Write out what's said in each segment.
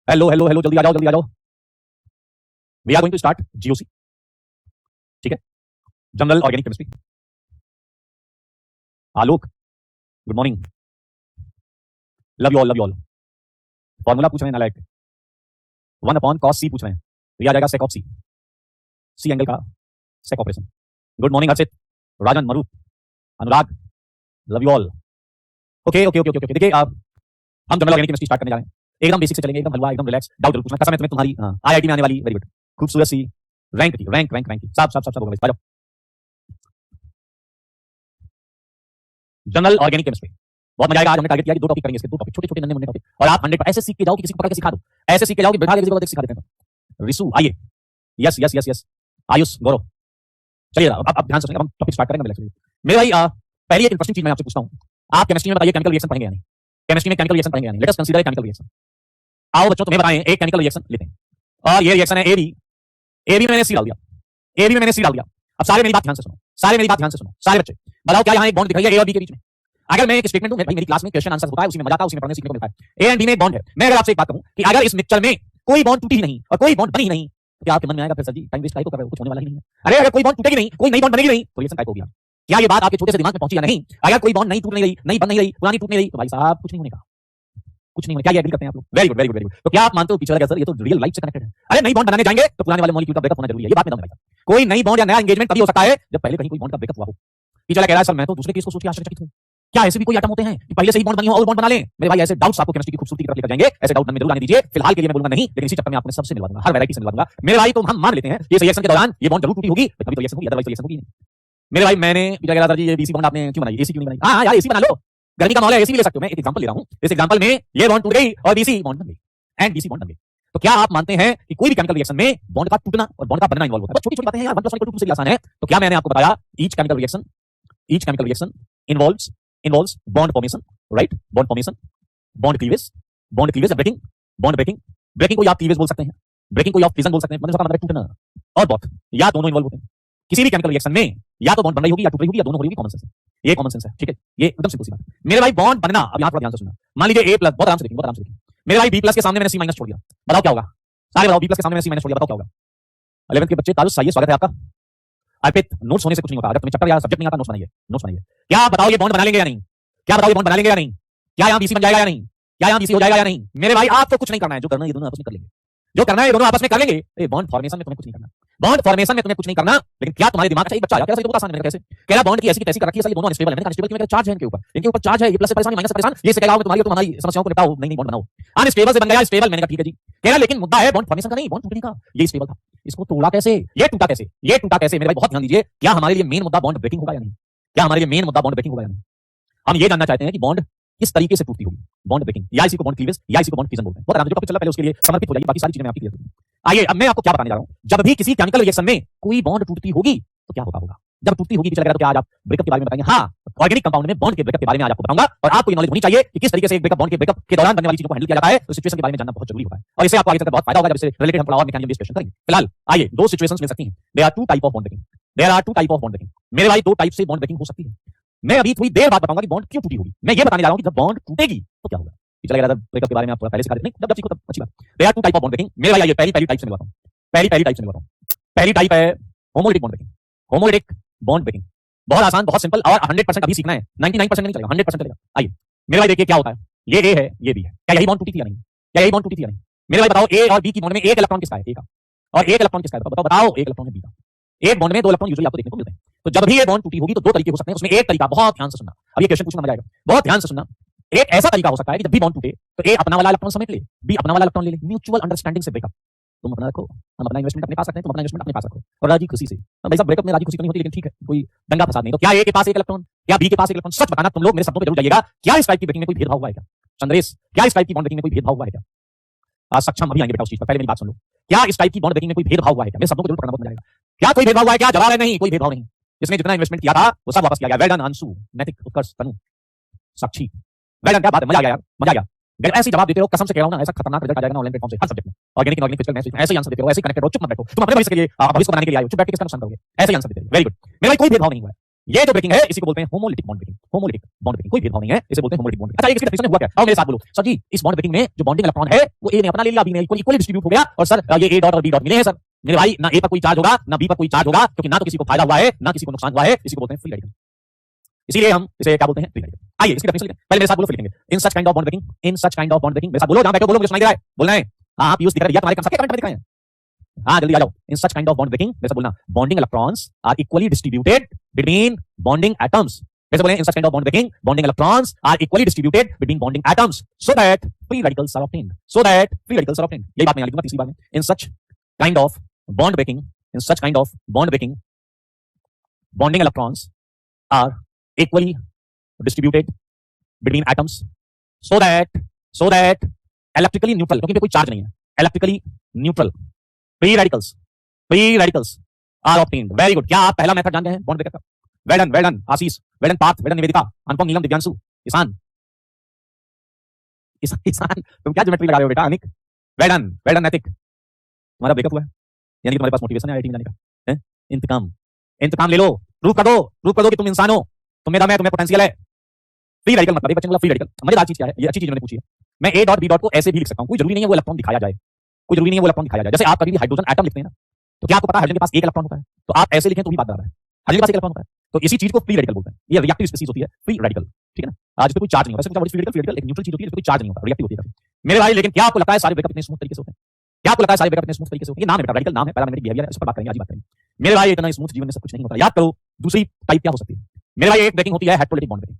Hello hello hello, जल्दी आ जाओ, जल्दी आ जाओ। We are going to start GOC. ठीक है, general organic chemistry. Alok, good morning. Love you all, love you all. Formula पूछ रहे हैं नालायक। 1/cos c पूछ रहे हैं, तो ये आ जाएगा sake of C, C angle का sec operation. Good morning Harshit, Rajan, Maroop, Anurag, love you all. Okay okay okay okay. देखिए हम जनरल ऑर्गेनिक केमिस्ट्री स्टार्ट करने जा रहे हैं। एकदम बेसिक से चलेंगे, एकदम हलवा, एकदम रिलैक्स। डाउट जरूर पूछना, कसम है तुम्हें तुम्हारी आईआईटी में आने वाली। वेरी गुड, खूबसूरत सी रैंक की, रैंक रैंक रैंक की, सब सब सब सब होगा। आ जाओ, जनरल ऑर्गेनिक केमिस्ट्री। बहुत मजा आएगा। आज हमने टारगेट किया कि 2 टॉपिक करेंगे, इसके 2 टॉपिक, छोटे छोटे नन्हे मुन्ने टॉपिक, और आप 100 ऐसे सीख के जाओ कि किसी को पकड़ के सिखा दो। ऐसे सीख के जाओ कि बैठा के किसी को सिखा देते हैं। रिसु आइए, yes yes yes yes, Ayush, Gaurav, चलिए अब ध्यान से सुनिए, हम टॉपिक स्टार्ट करेंगे। मेरे भाई पहली एक इंटरेस्टिंग चीज मैं आपसे पूछता हूं, आप केमिस्ट्री में बताइए केमिकल रिएक्शन पढ़ेंगे या नहीं? केमिस्ट्री में केमिकल रिएक्शन पढ़ेंगे या नहीं? Let us consider chemical reaction. आओ बच्चों, तुम्हें बताएं, एक केमिकल रिएक्शन लेते हैं और ये रिएक्शन है ए बी। ए बी में मैंने सी डाल दिया, ए बी में मैंने सी डाल दिया। अब सारे मेरी बात ध्यान से सुनो, सारे मेरी बात ध्यान से सुनो, सारे बच्चे बताओ क्या यहाँ एक बॉन्ड दिख रही है ए और बी के बीच में? अगर मैं एक स्टेटमेंट दूं, भाई मेरी क्लास में क्वेश्चन आंसर होता है, उसी में मजा आता है, उसी में पढ़ने सीखने को मिलता है। ए एंड बी में एक बॉन्ड है। मैं अगर आपसे एक बात कहूं कि अगर इस मिक्सचर में कोई बॉन्ड टूटी ही नहीं और कोई बॉन्ड बनी ही नहीं, तो क्या आपके मन में आएगा फिर सर जी टाइम वेस्ट काहे को कर रहे हो, कुछ होने वाला ही नहीं है? अरे अगर कोई बॉन्ड टूटेगी नहीं, कोई नई बॉन्ड बनेगी नहीं, तो रिएक्शन काहे को गया? क्या ये बात आपके छोटे से दिमाग में पहुंची या नहीं? अगर कोई बॉन्ड नहीं टूट नहीं रही, नहीं बन नहीं रही, पुरानी टूट नहीं रही, तो भाई साहब कुछ नहीं होने का, कुछ नहीं होने। क्या ये एग्री करते हैं आप लोग? Very good very good very good. तो क्या आप मानते हो पीछे सर ये तो रियल लाइफ से कनेक्टेड है? अरे नई बॉन्ड बनाने जाएंगे तो पुराने वाले मॉलिक्यूल का ब्रेकअप होना जरूरी है, ये बात में दम है। कोई नई बॉन्ड या नया एंगेजमेंट तभी हो सकता है जब पहले कहीं कोई बॉन्ड का ब्रेकअप हुआ हो। पीछे कह रहा है सर मैं तो दूसरे केस को सोच के आश्चर्यचकित हूं, क्या ऐसे भी कोई आइटम होते हैं कि पहले से ही बॉन्ड बनी हो और बॉन्ड बना लें? मेरे भाई ऐसे डाउट्स आपको केमिस्ट्री की खूबसूरती की तरफ लेकर जाएंगे, ऐसे डाउट मन में जरूर आने दीजिए। फिलहाल के लिए मैं बोलूंगा नहीं, लेकिन इसी चक्कर में आपको सबसे मिलवा दूंगा, हर वैरायटी से मिलवा दूंगा। मेरे भाई तो हम मान लेते हैं कि इस रिएक्शन के दौरान ये बॉन्ड जरूर टूटी होगी, तभी तो रिएक्शन होगी, अदरवाइज रिएक्शन होगी नहीं। मेरे भाई मैंने पीछे कह रहा था जी ये बीसी बॉन्ड आपने क्यों बनाई, एसी क्यों नहीं बनाई? हां यार एसी बना लो, गर्मी का माहौल है, एसी भी ले सकते हो। मैं एक एग्जांपल ले रहा हूं, इस एग्जांपल में ये बॉन्ड टूट गई और बीसी बॉन्ड बन गई एंड बीसी बॉन्ड बन गई। तो क्या आप मानते हैं कि कोई भी केमिकल रिएक्शन में बॉन्ड का टूटना और बॉन्ड का बनना इन्वॉल्व होता है? छोटी छोटी बातें हैं यार, 1 + 1 = 2 से भी आसान है। तो क्या मैंने आपको बताया, each chemical reaction involves bond formation, right? Bond formation, bond cleavage, breaking, bond breaking. Breaking को आप क्लीवेज बोल सकते हैं, ब्रेकिंग को आप फिजन बोल सकते हैं, मतलब है टूटना और बॉथ, या दोनों इन्वॉल्व होते हैं। किसी भी केमिकल रिएक्शन में या तो बॉन्ड बन रही होगी या टूट रही होगी या दोनों हो रही होगी। कॉमन सेंस है, ये कॉमन सेंस है, ठीक है? ये एकदम सिंपल सी बात है मेरे भाई। बॉन्ड बनना, अब यहां थोड़ा ध्यान से सुनना। मान लीजिए A+, बहुत आराम से देखिए, बहुत आराम से देखिए मेरे भाई, B+ के सामने मैंने C- छोड़ दिया, बताओ क्या होगा? सारे बताओ, B+ के सामने मैंने C- छोड़ दिया, बताओ क्या होगा? 11th के बच्चे तारुस आइए, स्वागत है आपका। अर्पित, नोट्स होने से कुछ नहीं होता, अगर तुम्हें चैप्टर या सब्जेक्ट नहीं आता, नोट्स बनाइए, नोट्स बनाइए। क्या आप बताओ ये बॉन्ड बना लेंगे या नहीं? क्या बताओ ये बॉन्ड बना लेंगे या नहीं? क्या यहाँ बीसी बन जाएगा या नहीं? क्या यहाँ बीसी हो जाएगा या नहीं? मेरे भाई आपको कुछ नहीं करना है, जो करना है ये दोनों आपस में कर लेंगे, जो करना है ये दोनों आपस में कर लेंगे। बॉन्ड फॉर्मेशन में तुम्हें कुछ नहीं करना, बॉन्ड फॉर्मेशन में तुम्हें कुछ नहीं करना। लेकिन क्या तुम्हारे दिमाग का एक बच्चा आया, कैसे आसान है कैसे कह रहा बॉन्ड की ऐसी तैसी कर रखी है, ये दोनों अनस्टेबल है। अनस्टेबल क्यों? चार्ज है इनके ऊपर, इनके ऊपर चार्ज है, ये प्लस से परेशान, माइनस से परेशान, ये से कहेगा तुम्हारी तुम्हारी समस्याओं को निपटाओ, नहीं बॉन्ड बनाओ। अनस्टेबल से बन गया स्टेबल, मैंने कहा ठीक है जी। कह रहा लेकिन मुद्दा है बॉन्ड फॉर्मेशन का नहीं, बॉन्ड टूटने का। ये स्टेबल था, इसको तोड़ा कैसे, ये टूटा कैसे, ये टूटा कैसे? मेरे भाई बहुत ध्यान दीजिए, क्या हमारे लिए मेन मुद्दा बॉन्ड ब्रेकिंग होगा या नहीं? क्या हमारे लिए मेन मुद्दा बॉन्ड ब्रेकिंग होगा या नहीं? हम ये जानना चाहते हैं कि बॉन्ड किस तरीके से टूटती होगी, बॉन्ड ब्रेकिंग, या इसी को बॉन्ड क्लीवेज या इसी को बॉन्ड फिजन बोलते हैं। बहुत आराम से टॉपिक चला, पहले उसके लिए समर्पित हो जाइए, बाकी सारी चीजें मैं आपकी क्लियर करूंगा। आइए अब मैं आपको क्या बताने जा रहा हूं, जब भी किसी केमिकल रिएक्शन में कोई बॉन्ड टूटती होगी तो क्या होता होगा? जब टूटती होगी पीछे लग रहा तो क्या आज आप ब्रेकअप के बारे में बताएंगे? हाँ, ऑर्गेनिक कंपाउंड में बॉन्ड के ब्रेकअप के बारे में आज आपको बताऊंगा, और आपको ये नॉलेज होनी चाहिए कि किस तरीके से एक ब्रेकअप बॉन्ड के ब्रेकअप के दौरान बनने वाली चीजों को हैंडल किया जाता है। तो सिचुएशन के बारे में जानना बहुत जरूरी होता है, और इससे आपको आगे चलकर बहुत फायदा होगा, जब इससे रिलेटेड हम थोड़ा और मैकेनिज्म बेस्ड क्वेश्चन करेंगे। फिलहाल आइए, 2 सिचुएशंस मिल सकती हैं। There are 2 type of bond breaking, there are 2 type of bond breaking. मेरे भाई 2 टाइप से बॉन्ड ब्रेकिंग हो सकती है। मैं अभी थोड़ी देर बाद बताऊंगा कि बॉन्ड क्यों टूटी होगी। मैं ये बताने जा रहा हूं कि जब बॉन्ड टूटेगी तो क्या होगा। चला गया था ब्रेकअप के बारे में आप पहले से नहीं, जब सीखो तब अच्छी बात। There are 2 type of bond breaking. मेरे भाई आइए पहली टाइप से मिलवाता हूं, पहली टाइप से मिलवाता हूं। पहली टाइप है homolytic bond breaking. Homolytic bond breaking बहुत आसान, बहुत सिंपल, और 100% अभी सीखना है, 99% नहीं चलेगा, 100% चलेगा। आइए मेरे भाई देखिए क्या होता है, ये ए है, ये बी है। क्या यही बॉन्ड टूटी थी या नहीं? क्या यही बॉन्ड टूटी थी या नहीं? मेरे भाई बताओ, ए और बी की बॉन्ड में एक इलेक्ट्रॉन किसका है? ए का। और एक इलेक्ट्रॉन किसका है? बताओ, एक इलेक्ट्रॉन है बी का। एक बॉन्ड में 2 इलेक्ट्रॉन यूजुअली आपको देखने को मिलते हैं। तो जब भी ये बॉन्ड टूटी होगी तो 2 तरीके हो सकते हैं, उसमें एक तरीका, बहुत ध्यान से सुनना, अब ये क्वेश्चन पूछना मजा आएगा, बहुत ध्यान से सुनना। एक ऐसा तरीका हो सकता है कि जब भी बॉन्ड टूटे तो ए अपना वाला इलेक्ट्रॉन समेट ले, बी अपना वाला इलेक्ट्रॉन ले ले, म्यूचुअल अंडरस्टैंडिंग से ब्रेकअप। तुम अपना रखो, हम अपना इन्वेस्टमेंट अपने पास रखते हैं, तुम अपना इन्वेस्टमेंट अपने पास रखो, और राजी खुशी से। भाई साहब ब्रेकअप में राजी खुशी नहीं होती, लेकिन ठीक है, कोई दंगा फसाद नहीं। तो क्या ए के पास एक इलेक्ट्रॉन, क्या बी के पास एक इलेक्ट्रॉन? सच बताना, तुम लोग मेरे शब्दों पे जरूर जाइएगा। क्या इस टाइप की ब्रेकिंग में कोई भेदभाव हुआ है क्या? चंद्रेश, क्या इस टाइप की बॉन्ड ब्रेकिंग में कोई भेदभाव हुआ है क्या? आज सक्षम अभी आएंगे बेटा उस चीज पर, पहले मेरी बात सुन लो। क्या इस टाइप की बॉन्ड ब्रेकिंग में कोई भेदभाव हुआ है क्या? मेरे शब्दों को जरूर पढ़ना, बहुत मजा आएगा। क्या कोई भेदभाव हुआ है क्या? जवाब है नहीं, कोई भेदभाव नहीं। जिसने जितना इन्वेस्टमेंट किया था वो सब वापस किया गया। वेल डन अंशु, नैतिक, उत्कर्ष, तनु, साक्षी, वेल डन। क्या बात है, मजा आ गया यार, मजा आ गया। ऐसे जवाब देते रहो, कसम से कह रहा हूं ना, ऐसा खतरनाक रिजल्ट आ जाएगा ना ऑनलाइन प्लेटफॉर्म से, हर सब्जेक्ट में, ऑर्गेनिक इनऑर्गेनिक फिजिकल मैथ्स, ऐसे ही आंसर देते रहो, ऐसे ही कनेक्टेड रहो, चुप मत बैठो। तुम अपने भविष्य के लिए, भविष्य को बनाने के लिए आए हो, चुप बैठ के किसका नुकसान करोगे? ऐसे ही आंसर देते रहो। Very good. मेरा कोई भेदभाव नहीं हुआ है, ये जो ब्रेकिंग है इसी को बोलते हैं homolytic bond breaking. Homolytic bond breaking, कोई भेदभाव नहीं है, इसे बोलते हैं होमोलिटिक बॉन्ड ब्रेकिंग। अच्छा, इसकी डेफिनेशन में हुआ क्या? आओ मेरे साथ बोलो सर जी, इस बॉन्ड ब्रेकिंग में जो बॉन्डिंग इलेक्ट्रॉन है वो ए ने अपना ले लिया, बी ने इक्वली डिस्ट्रीब्यूट हो गया, और सर ये ए डॉट और बी डॉट मिले हैं सर। मेरे भाई ना ए पर कोई चार्ज होगा ना बी पर कोई चार्ज होगा, क्योंकि ना तो किसी को फायदा हुआ है ना किसी को नुकसान हुआ है, इसी को बोलते हैं फ्री रेडिकल। इसीलिए हम इसे क्या बोलते हैं? Free radical. आइए इसकी डेफिनेशन पहले मेरे साथ बोलो, फिर लिखेंगे। In such kind of bond breaking, in such kind of bond breaking, मेरे साथ बोलो, जहां बैठो बोलो, मुझे सुनाई दे रहा है, बोलना है। हां, आप यूज दिखा दिया तुम्हारे सबके कमेंट में दिखाए हैं। हाँ जल्दी आ जाओ। In such kind of bond breaking, वैसे बोलना, bonding electrons are equally distributed between bonding atoms. वैसे बोले, in such kind of bond breaking, bonding electrons are equally distributed between bonding atoms so that free radicals are obtained. So that free radicals are obtained. यही बात मैं लिखूंगा तीसरी बार में। In such kind of bond breaking, in such kind of bond breaking, bonding electrons are equally distributed between atoms so that electrically neutral, क्योंकि कोई charge नहीं है, electrically neutral free radicals are obtained. Very good. क्या आप पहला method जानते हैं bond breaker का? Well done Ashish, well done Parth, well done Nivedika, Anupam, Neelam, Divyanshu, Ishaan तुम क्या ज्योमेट्री लगा रहे हो बेटा? अनिक, वेल डन नैतिक, तुम्हारा ब्रेकअप हुआ है, यानी कि तुम्हारे पास मोटिवेशन है आईआईटी में जाने का। हैं? इंतकाम ले लो, प्रूफ कर दो कि तुम इंसान हो, तुम्हें दम है, तुम्हें पोटेंशियल है। फ्री रेडिकल मतलब एक बच्चे मतलब फ्री रेडिकल। मजेदार चीज क्या है, ये अच्छी चीज मैंने पूछी है। मैं ए डॉट बी डॉट को ऐसे भी लिख सकता हूं, कोई जरूरी नहीं है वो इलेक्ट्रॉन दिखाया जाए, कोई जरूरी नहीं है वो इलेक्ट्रॉन दिखाया जाए। जैसे आप कभी भी हाइड्रोजन एटम लिखते हैं ना, तो क्या आपको पता है हाइड्रोजन के पास एक इलेक्ट्रॉन होता है? तो आप ऐसे लिखें तो भी बात बराबर है, हाइड्रोजन के पास एक इलेक्ट्रॉन होता है। तो इसी चीज को फ्री रेडिकल बोलते हैं। ये रिएक्टिव स्पीशीज होती है फ्री रेडिकल, ठीक है ना। आज तो कोई चार्ज नहीं होता, फ्री रेडिकल एक न्यूट्रल चीज होती है, कोई चार्ज नहीं होता, रिएक्टिव होती है मेरे भाई। लेकिन क्या आपको लगता है सारे ब्रेकअप इतने स्मूथ तरीके से होते हैं? क्या आपको लगता है सारे ब्रेकअप इतने स्मूथ तरीके से होते हैं? ये नाम है बेटा, रेडिकल नाम है, पैरामैग्नेटिक बिहेवियर है, इस पर बात करेंगे, आज बात करेंगे मेरे भाई। इतना स्मूथ जीवन में सब कुछ नहीं होता, याद करो। दूसरी टाइप क्या हो सकती है मेरे भाई? एक ब्रेकिंग होती है heterolytic bond breaking.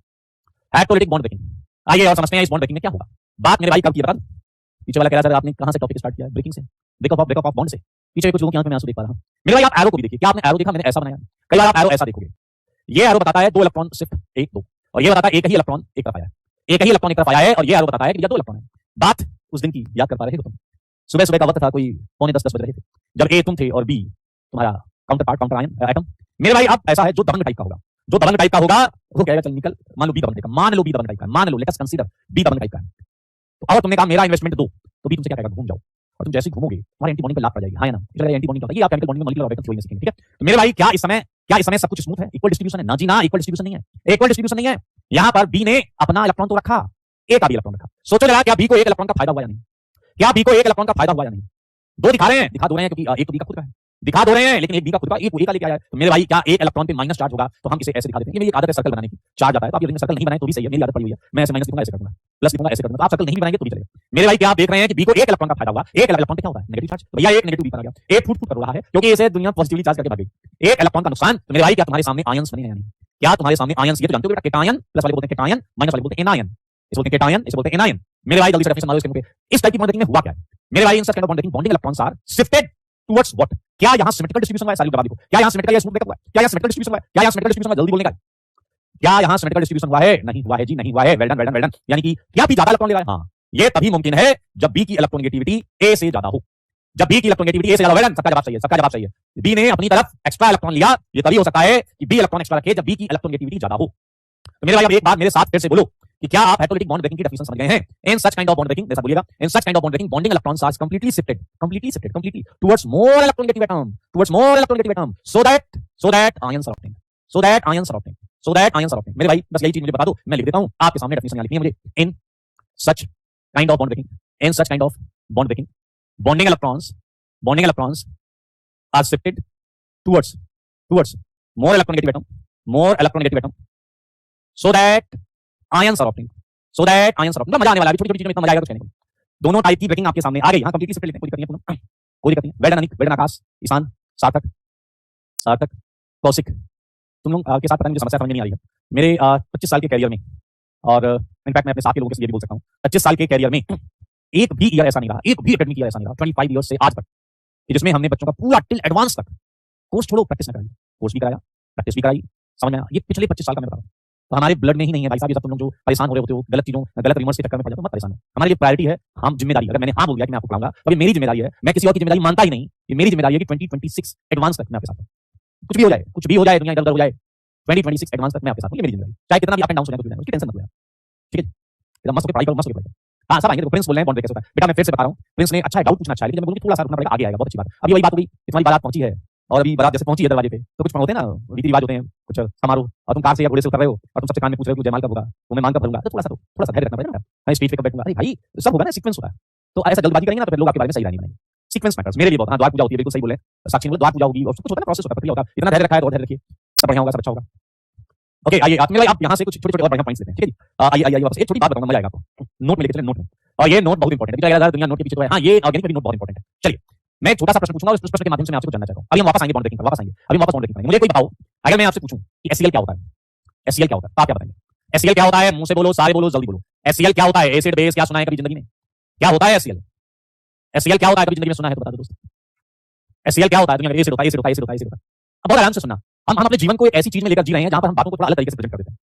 Heterolytic bond breaking, आइए और समझते हैं इस बॉन्ड ब्रेकिंग में क्या होगा। बात मेरे भाई कब की बता दूं? पीछे वाला कह रहा है आपने कहां से टॉपिक स्टार्ट किया? ब्रेकिंग से, ब्रेकअप ऑफ बॉन्ड से। पीछे कुछ लोगों की आंखों में आंसू देख पा रहा हूं मेरे भाई। आप एरो को भी देखिए, क्या आपने एरो देखा? मैंने ऐसा बनाया, कई बार आप एरो ऐसा देखोगे, ये एरो बताता है 2 इलेक्ट्रॉन शिफ्ट 1 2, और ये बताता है एक ही इलेक्ट्रॉन एक तरफ आया है, एक ही इलेक्ट्रॉन एक तरफ आया है, और ये एरो बताता है कि ये 2 इलेक्ट्रॉन है। बात उस दिन की याद कर पा रहे हो तुम? सुबह का वक्त था, कोई 9:45 बज रहे थे, जब ए तुम थे और बी तुम्हारा काउंटर आयन एटम। मेरे भाई अब ऐसा है, जो दबंग टाइप का होगा, जो दबंग टाइप का होगा वो कहेगा चल निकल, मान लो बी दबंग टाइप का, मान लो बी दबंग टाइप का, मान लो, लेट अस कंसीडर बी दबंग टाइप का है। तो अब तुमने कहा मेरा इन्वेस्टमेंट दो, तो बी तुमसे क्या कहेगा? घूम जाओ। और तुम जैसे ही घूमोगे तुम्हारे एंटी बॉन्डिंग पे लाभ पड़ जाएगी। हाँ या ना? इसलिए एंटी बॉन्डिंग होता है, आप केमिकल बॉन्डिंग में मॉलिक्यूलर ऑर्बिटल थ्योरी में सीखेंगे, ठीक है। तो मेरे भाई क्या इस समय सब कुछ स्मूथ है, इक्वल डिस्ट्रीब्यूशन है? ना जी ना, इक्वल डिस्ट्रीब्यूशन नहीं है, इक्वल डिस्ट्रीब्यूशन नहीं है। यहां पर बी ने अपना इलेक्ट्रॉन तो रखा, ए का भी इलेक्ट्रॉन रखा। सोचो जरा, क्या बी को एक इलेक्ट्रॉन का फायदा हुआ या नहीं? क्या बी को एक इलेक्ट्रॉन का फायदा हुआ या नहीं? दो दिखा रहे हैं, क्योंकि एक तो बी का खुद का है, दिखा दो रहे हैं, लेकिन एक बी का खुद का, एक का लेके आया है। तो मेरे भाई क्या एक इलेक्ट्रॉन पे माइनस चार्ज होगा तो हम इसे ऐसे दिखा देते हैं। ये आदत है सर्कल बनाने की, चार्ज आता है तो आप ये सर्कल नहीं बनाए तो भी सही है, मेरी आदत पड़ी हुई है, मैं ऐसे माइनस लिखूंगा, ऐसे करूंगा, प्लस लिखूंगा, ऐसे करूंगा। आप सर्कल नहीं बनाएंगे तो भी चलेगा। मेरे भाई क्या आप देख रहे हैं कि बी को एक इलेक्ट्रॉन का फायदा हुआ? एक इलेक्ट्रॉन पे क्या होता है? Negative charge. भैया एक नेगेटिव बी पर आ गया, एक फुट कर रहा है, क्योंकि इसे दुनिया पॉजिटिवली चार्ज करके भाग गई। एक इलेक्ट्रॉन का नुकसान। तो मेरे भाई क्या तुम्हारे सामने आयंस बने हैं या नहीं? क्या तुम्हारे सामने आयंस? ये तो जानते हो बेटा, केटायन प्लस वाले बोलते हैं केटायन, माइनस वाले बोलते हैं एनायन। इसे बोलते हैं केटायन, इसे बोलते हैं एनायन। मेरे भाई जल्दी से डेफिनेशन मारो इसके। इस टाइप की बॉन्ड ब्रेकिंग में हुआ क्या है मेरे भाई? In such kind of bond breaking, bonding electrons are shifted towards what? क्या यहां सिमेट्रिकल डिस्ट्रीब्यूशन हुआ है? सारी जवाब देखो, क्या यहां सिमेट्रिकल या स्मूथ ब्रेकअप हुआ है? क्या यहां सिमेट्रिकल डिस्ट्रीब्यूशन हुआ है? क्या यहां सिमेट्रिकल डिस्ट्रीब्यूशन हुआ है? जल्दी बोलने का, क्या यहां सिमेट्रिकल डिस्ट्रीब्यूशन हुआ है? नहीं हुआ है जी, नहीं हुआ है। Well done. यानी कि क्या बी ज्यादा इलेक्ट्रॉन ले रहा है? हां, ये तभी मुमकिन है जब बी की इलेक्ट्रोनेगेटिविटी ए से ज्यादा हो। जब बी की इलेक्ट्रोनेगेटिविटी ए से ज्यादा हो, सबका जवाब सही है, सबका जवाब सही है। बी ने अपनी तरफ एक्स्ट्रा इलेक्ट्रॉन लिया, ये तभी हो सकता है कि बी इलेक्ट्रॉन एक्स्ट्रा रखे जब बी की इलेक्ट्रोनेगेटिविटी ज्यादा हो। तो मेरे भाई अब एक बात मेरे साथ फिर से बोलो कि क्या आप हेटेरोलिटिक बॉन्ड ब्रेकिंग की डेफिनेशन समझ गए हैं? In such kind of bond breaking, जैसा बोलिएगा, in such kind of bond breaking, bonding electrons are completely shifted towards more electronegative atom, so that ions are obtained. मेरे भाई बस यही चीज मुझे बता दो, मैं लिख देता हूं, आपके सामने डेफिनेशन लिखनी है मुझे। In such kind of bond breaking, bonding electrons are shifted towards more electronegative atom, so that ions are obtained. मजा आने वाला है, छोटी-छोटी चीजों में इतना मजा आएगा कुछ कहने को। दोनों टाइप की ब्रेकिंग आपके सामने आ गई। हां, कंप्लीटली शिफ्टेड लेते हैं, कोई दिक्कत नहीं है, कोई दिक्कत नहीं है। Well done Anik, well done Akash, Ishaan, Sarthak, Kaushik, तुम लोग के साथ पता नहीं मुझे समस्या समझ में नहीं आ रही है। मेरे 25 साल के कैरियर में, और इनफैक्ट मैं अपने साथ के लोगों से ये भी बोल सकता हूं, 25 साल के कैरियर में एक भी ईयर ऐसा नहीं रहा, एक भी एकेडमिक ईयर ऐसा नहीं रहा 25 ईयर्स से आज तक, जिसमें हमने बच्चों का पूरा टिल एडवांस तक कोर्स छोड़ो, प्रैक्टिस कराई, कोर्स भी कराया, प्रैक्टिस भी कराई। समझ में आया? ये पिछले 25 साल का मैं बता रहा हूं। तो हमारे ब्लड में ही नहीं है भाई साहब ये सब। तुम लोग जो परेशान हो रहे होते हो गलत चीजों, गलत रिमर्स के चक्कर में पड़ जाते हो, मत परेशान हो। हमारी प्रायोरिटी है, हम जिम्मेदारी, अगर मैंने हाँ बोल दिया कि मैं आपको पढ़ाऊंगा तो ये मेरी जिम्मेदारी है, मैं किसी और की जिम्मेदारी मानता ही नहीं। ये मेरी जिम्मेदारी है कि 2026 एडवांस तक मैं आपके साथ हूं। कुछ भी हो जाए, दुनिया इधर-उधर हो जाए, 2026 एडवांस तक मैं आपके साथ हूं, ये मेरी जिम्मेदारी। चाहे कितना भी अप एंड डाउन हो जाए, कुछ भी उसकी टेंशन मत लो यार, ठीक है। एकदम मस्त होकर पढ़ाई करो, मस्त होकर पढ़ाई करो। हां, सब आएंगे। देखो प्रिंस बोल रहे हैं बॉन्ड ब्रेक कैसे होता है। बेटा मैं फिर से बता रहा हूं, प्रिंस ने अच्छा डाउट पूछना अच्छा है, लेकिन मैं बोलूंगा थोड़ा सा रुकना पड़ेगा, आगे आएगा, बहुत अच्छी बात। अभी वही बात हो गई, तुम्हारी बारात पहुंची है, और अभी बारात जैसे पहुंची है दरवाजे पे, तो कुछ होते हैं ना, रीति रिवाज होते हैं, कुछ समारोह, और तुम कार से या घोड़े से उतर रहे हो और तुम सबसे कान में पूछ रहे हो कि जयमाल कब होगा, वो मैं मांग कब भरूंगा, तो थोड़ा सा धैर्य रखना पड़ेगा ना। मैं स्टेज पे कब बैठूंगा, अरे भाई सब होगा ना, सीक्वेंस होगा। तो ऐसा जल्दबाजी करेंगे ना तो फिर लोग आपके बारे में सही राय नहीं बनाएंगे। सीक्वेंस मैटर्स मेरे लिए बहुत। हाँ, द्वार पूजा होती है, बिल्कुल सही बोले साक्षी, द्वार पूजा होगी और कुछ होता है ना, प्रोसेस होता है, प्रक्रिया होता है। इतना धैर्य रखा है तो और धैर्य रखिए, सब बढ़िया होगा, सब अच्छा होगा। ओके, आइए आप मेरे भाई, आप यहाँ से कुछ छोटे छोटे और बढ़िया पॉइंट्स लेते हैं, ठीक है जी। आइए आइए वापस एक छोटी बात बताऊंगा, मजा आएगा आपको। नोट में लेके चले, नोट में। और ये नोट बहुत इंपॉर्टेंट है, यार दुनिया नोट के पीछे तो है। हाँ, ये ऑर्गेनिक में भी नोट बहुत इंपॉर्टेंट है। चलिए मैं एक छोटा सा प्रश्न पूछूंगा और इस प्रश्न के माध्यम से मैं आपसे कुछ जानना चाहता हूँ। अभी हम वापस आएंगे बॉन्ड ब्रेकिंग पर, वापस आएंगे, अभी वापस बॉन्ड ब्रेकिंग करेंगे। मुझे कोई बताओ, अगर मैं आपसे पूछूं कि एचसीएल क्या होता है, एचसीएल क्या होता है, तो आप क्या बताएंगे? एचसीएल क्या होता है? मुंह से बोलो, सारे बोलो, जल्दी बोलो। एचसीएल क्या होता है? एसिड बेस, क्या सुना है कभी जिंदगी में? क्या होता है एचसीएल? एचसीएल क्या होता है, कभी जिंदगी में सुना है तो बता दो दोस्तों। एचसीएल क्या होता है? दुनिया में एसिड होता है, एसिड होता है, एसिड होता है, एसिड होता है। अब बहुत आराम से सुनना, हम अपने जीवन को एक ऐसी चीज में लेकर जी रहे हैं जहां पर हम बातों को थोड़ा अलग तरीके से प्रेजेंट कर देते हैं।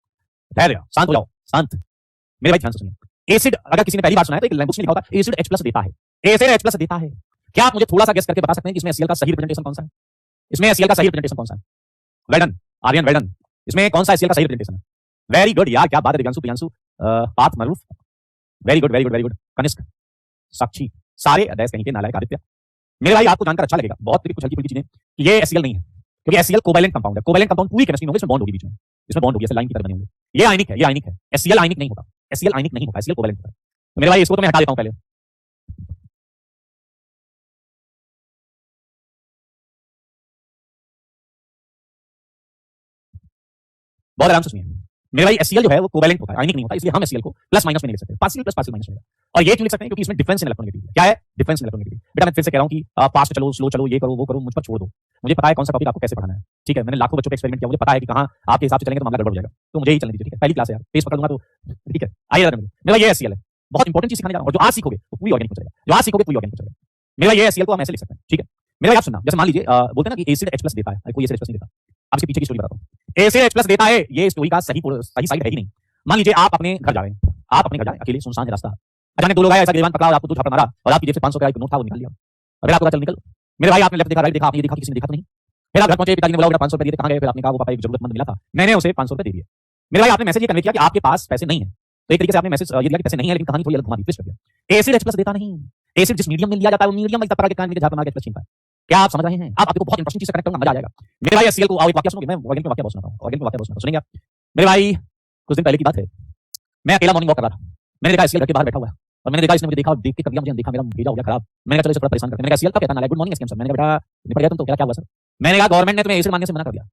धैर्य, शांत हो जाओ, शांत। मेरे भाई ध्यान से सुनिए। एसिड, अगर किसी ने पहली बार सुना है तो एक लैंग्वेज में लिखा होता है एसिड H+ देता है, एसिड H+ देता है। क्या आप मुझे थोड़ा सा गेस करके बता सकते हैं कि इसमें एचसीएल का सही रिप्रेजेंटेशन कौन सा है? इसमें एचसीएल का सही रिप्रेजेंटेशन कौन सा है? Well done Aryan, well done. इसमें कौन सा एचसीएल का सही रिप्रेजेंटेशन है? वेरी गुड यार, क्या बात है। Divyanshu, Priyanshu, Parth, Maruf, very good, very good, very good. Kanishk, Sakshi, सारे अध्ययन कहीं के नालायक आदित्य। मेरे भाई आपको जानकर अच्छा लगेगा, बहुत कुछ हल्की फुल्की चीजें, कि ये एचसीएल नहीं है, क्योंकि एचसीएल कोवैलेंट कंपाउंड है। कोवैलेंट कंपाउंड पूरी केमिस्ट्री में होगी, इसमें बॉन्ड होगी बीच में, इसमें बॉन्ड होगी, ऐसे लाइन की तरह बने होंगे। ये आयनिक है, ये आयनिक है। एचसीएल आयनिक नहीं होता, एचसीएल आयनिक नहीं होता, एचसीएल कोवैलेंट होता है। तो मेरे भाई इसको तो मैं हटा देता हूं पहले। बहुत आराम से सुनिए मेरे भाई, एचसीएल जो है वो कोवैलेंट होता है, आयनिक नहीं होता, इसलिए हम एचसीएल को प्लस माइनस में नहीं लिख सकते, पार्शियल प्लस पार्शियल माइनस में। और ये क्यों लिख सकते हैं? क्योंकि इसमें डिफरेंस इन इलेक्ट्रोनेगेटिविटी। क्या है? Difference in electronegativity. बेटा मैं फिर से कह रहा हूं कि फास्ट चलो, स्लो चलो, ये करो, वो करो, मुझ पर छोड़ दो। मुझे पता है कौन सा टॉपिक आपको कैसे पढ़ाना है, ठीक है। मैंने लाखों बच्चों पे एक्सपेरिमेंट किया, मुझे पता है कि कहां आपके हिसाब से चलेंगे तो मामला गड़बड़ हो जाएगा। तो मुझे ही चलने दीजिए, ठीक है। पहली क्लास है यार, पेज पकड़ दूंगा तो ठीक है। आइए मेरे भाई, ये एचसीएल है, बहुत इंपॉर्टेंट चीज सिखाने जा रहा हूं, और जो आज सीखोगे वो पूरी ऑर्गेनिक हो जाएगा, जो आज सीखोगे पूरी ऑर्गेनिक हो जाएगा। मेरा ये एचसीएल को हम ऐसे लिख सकते हैं, ठीक है। मेरा भाई आप सुनना, जैसे मान लीजिए बोलते हैं ना कि एसिड H+ देता है, कोई एसिड H+ नहीं देता। अब इसके पीछे की स्टोरी बताता हूं। एसिड H+ देता है, ये स्टोरी का सही साइड है ही नहीं। मान लीजिए आप अपने घर जा रहे हैं, आप अपने घर जा रहे हैं अकेले, सुनसान है रास्ता, अचानक दो लोग आए, ऐसा गिरबान पकड़ा और आपको दो थप्पड़ मारा और आपकी जेब से 500 रुपए का नोट था वो निकाल लिया। अगर आपको चल निकल, मेरे भाई आपने लेफ्ट देखा, राइट देखा, आपने देखा, किसी ने देखा तो नहीं। फिर आप घर पहुंचे, पिताजी ने बोला 500 रुपए दिए, कहां गए? फिर आपने कहा वो पापा एक जरूरतमंद मिला था, मैंने उसे 500 रुपए दे दिए। मेरे भाई आपने मैसेज ये कन्वे किया कि आपके पास पैसे नहीं है, तो एक तरीके से आपने मैसेज ये दिया कि पैसे नहीं है, लेकिन कहानी थोड़ी अलग घुमा दी, ट्विस्ट कर दिया। एसिड H+ देता नहीं, एसिड जिस मीडियम में लिया जाता है वो मीडियम में पकड़ के कान में झापड़ मार के H+ छीनता है। क्या आप समझ रहे हैं? आप आपको बहुत इंटरेस्टिंग चीज से कनेक्ट करूंगा, मजा आ जाएगा। मेरे भाई एचसीएल को आओ एक वाक्य सुनोगे, मैं ऑर्गेनिक में वाक्य बहुत सुनाता हूं, ऑर्गेनिक में वाक्य बहुत सुनाता हूं, सुनेंगे आप? मेरे भाई कुछ दिन पहले की बात है, मैं अकेला मॉर्निंग वॉक कर रहा था, मैंने देखा एचसीएल घर के बाहर बैठा हुआ है और मैंने देखा इसने मुझे देखा और देख के कर दिया, मुझे देखा मेरा भेजा हो गया खराब। मैंने कहा चलो इसे थोड़ा परेशान करते हैं। मैंने कहा एचसीएल का कहता ना, गुड मॉर्निंग एसकेएम सर। मैंने कहा बेटा निपट गया तुम तो, क्या हुआ सर? मैंने कहा गवर्नमेंट ने तुम्हें एसिड मानने से मना कर दिया।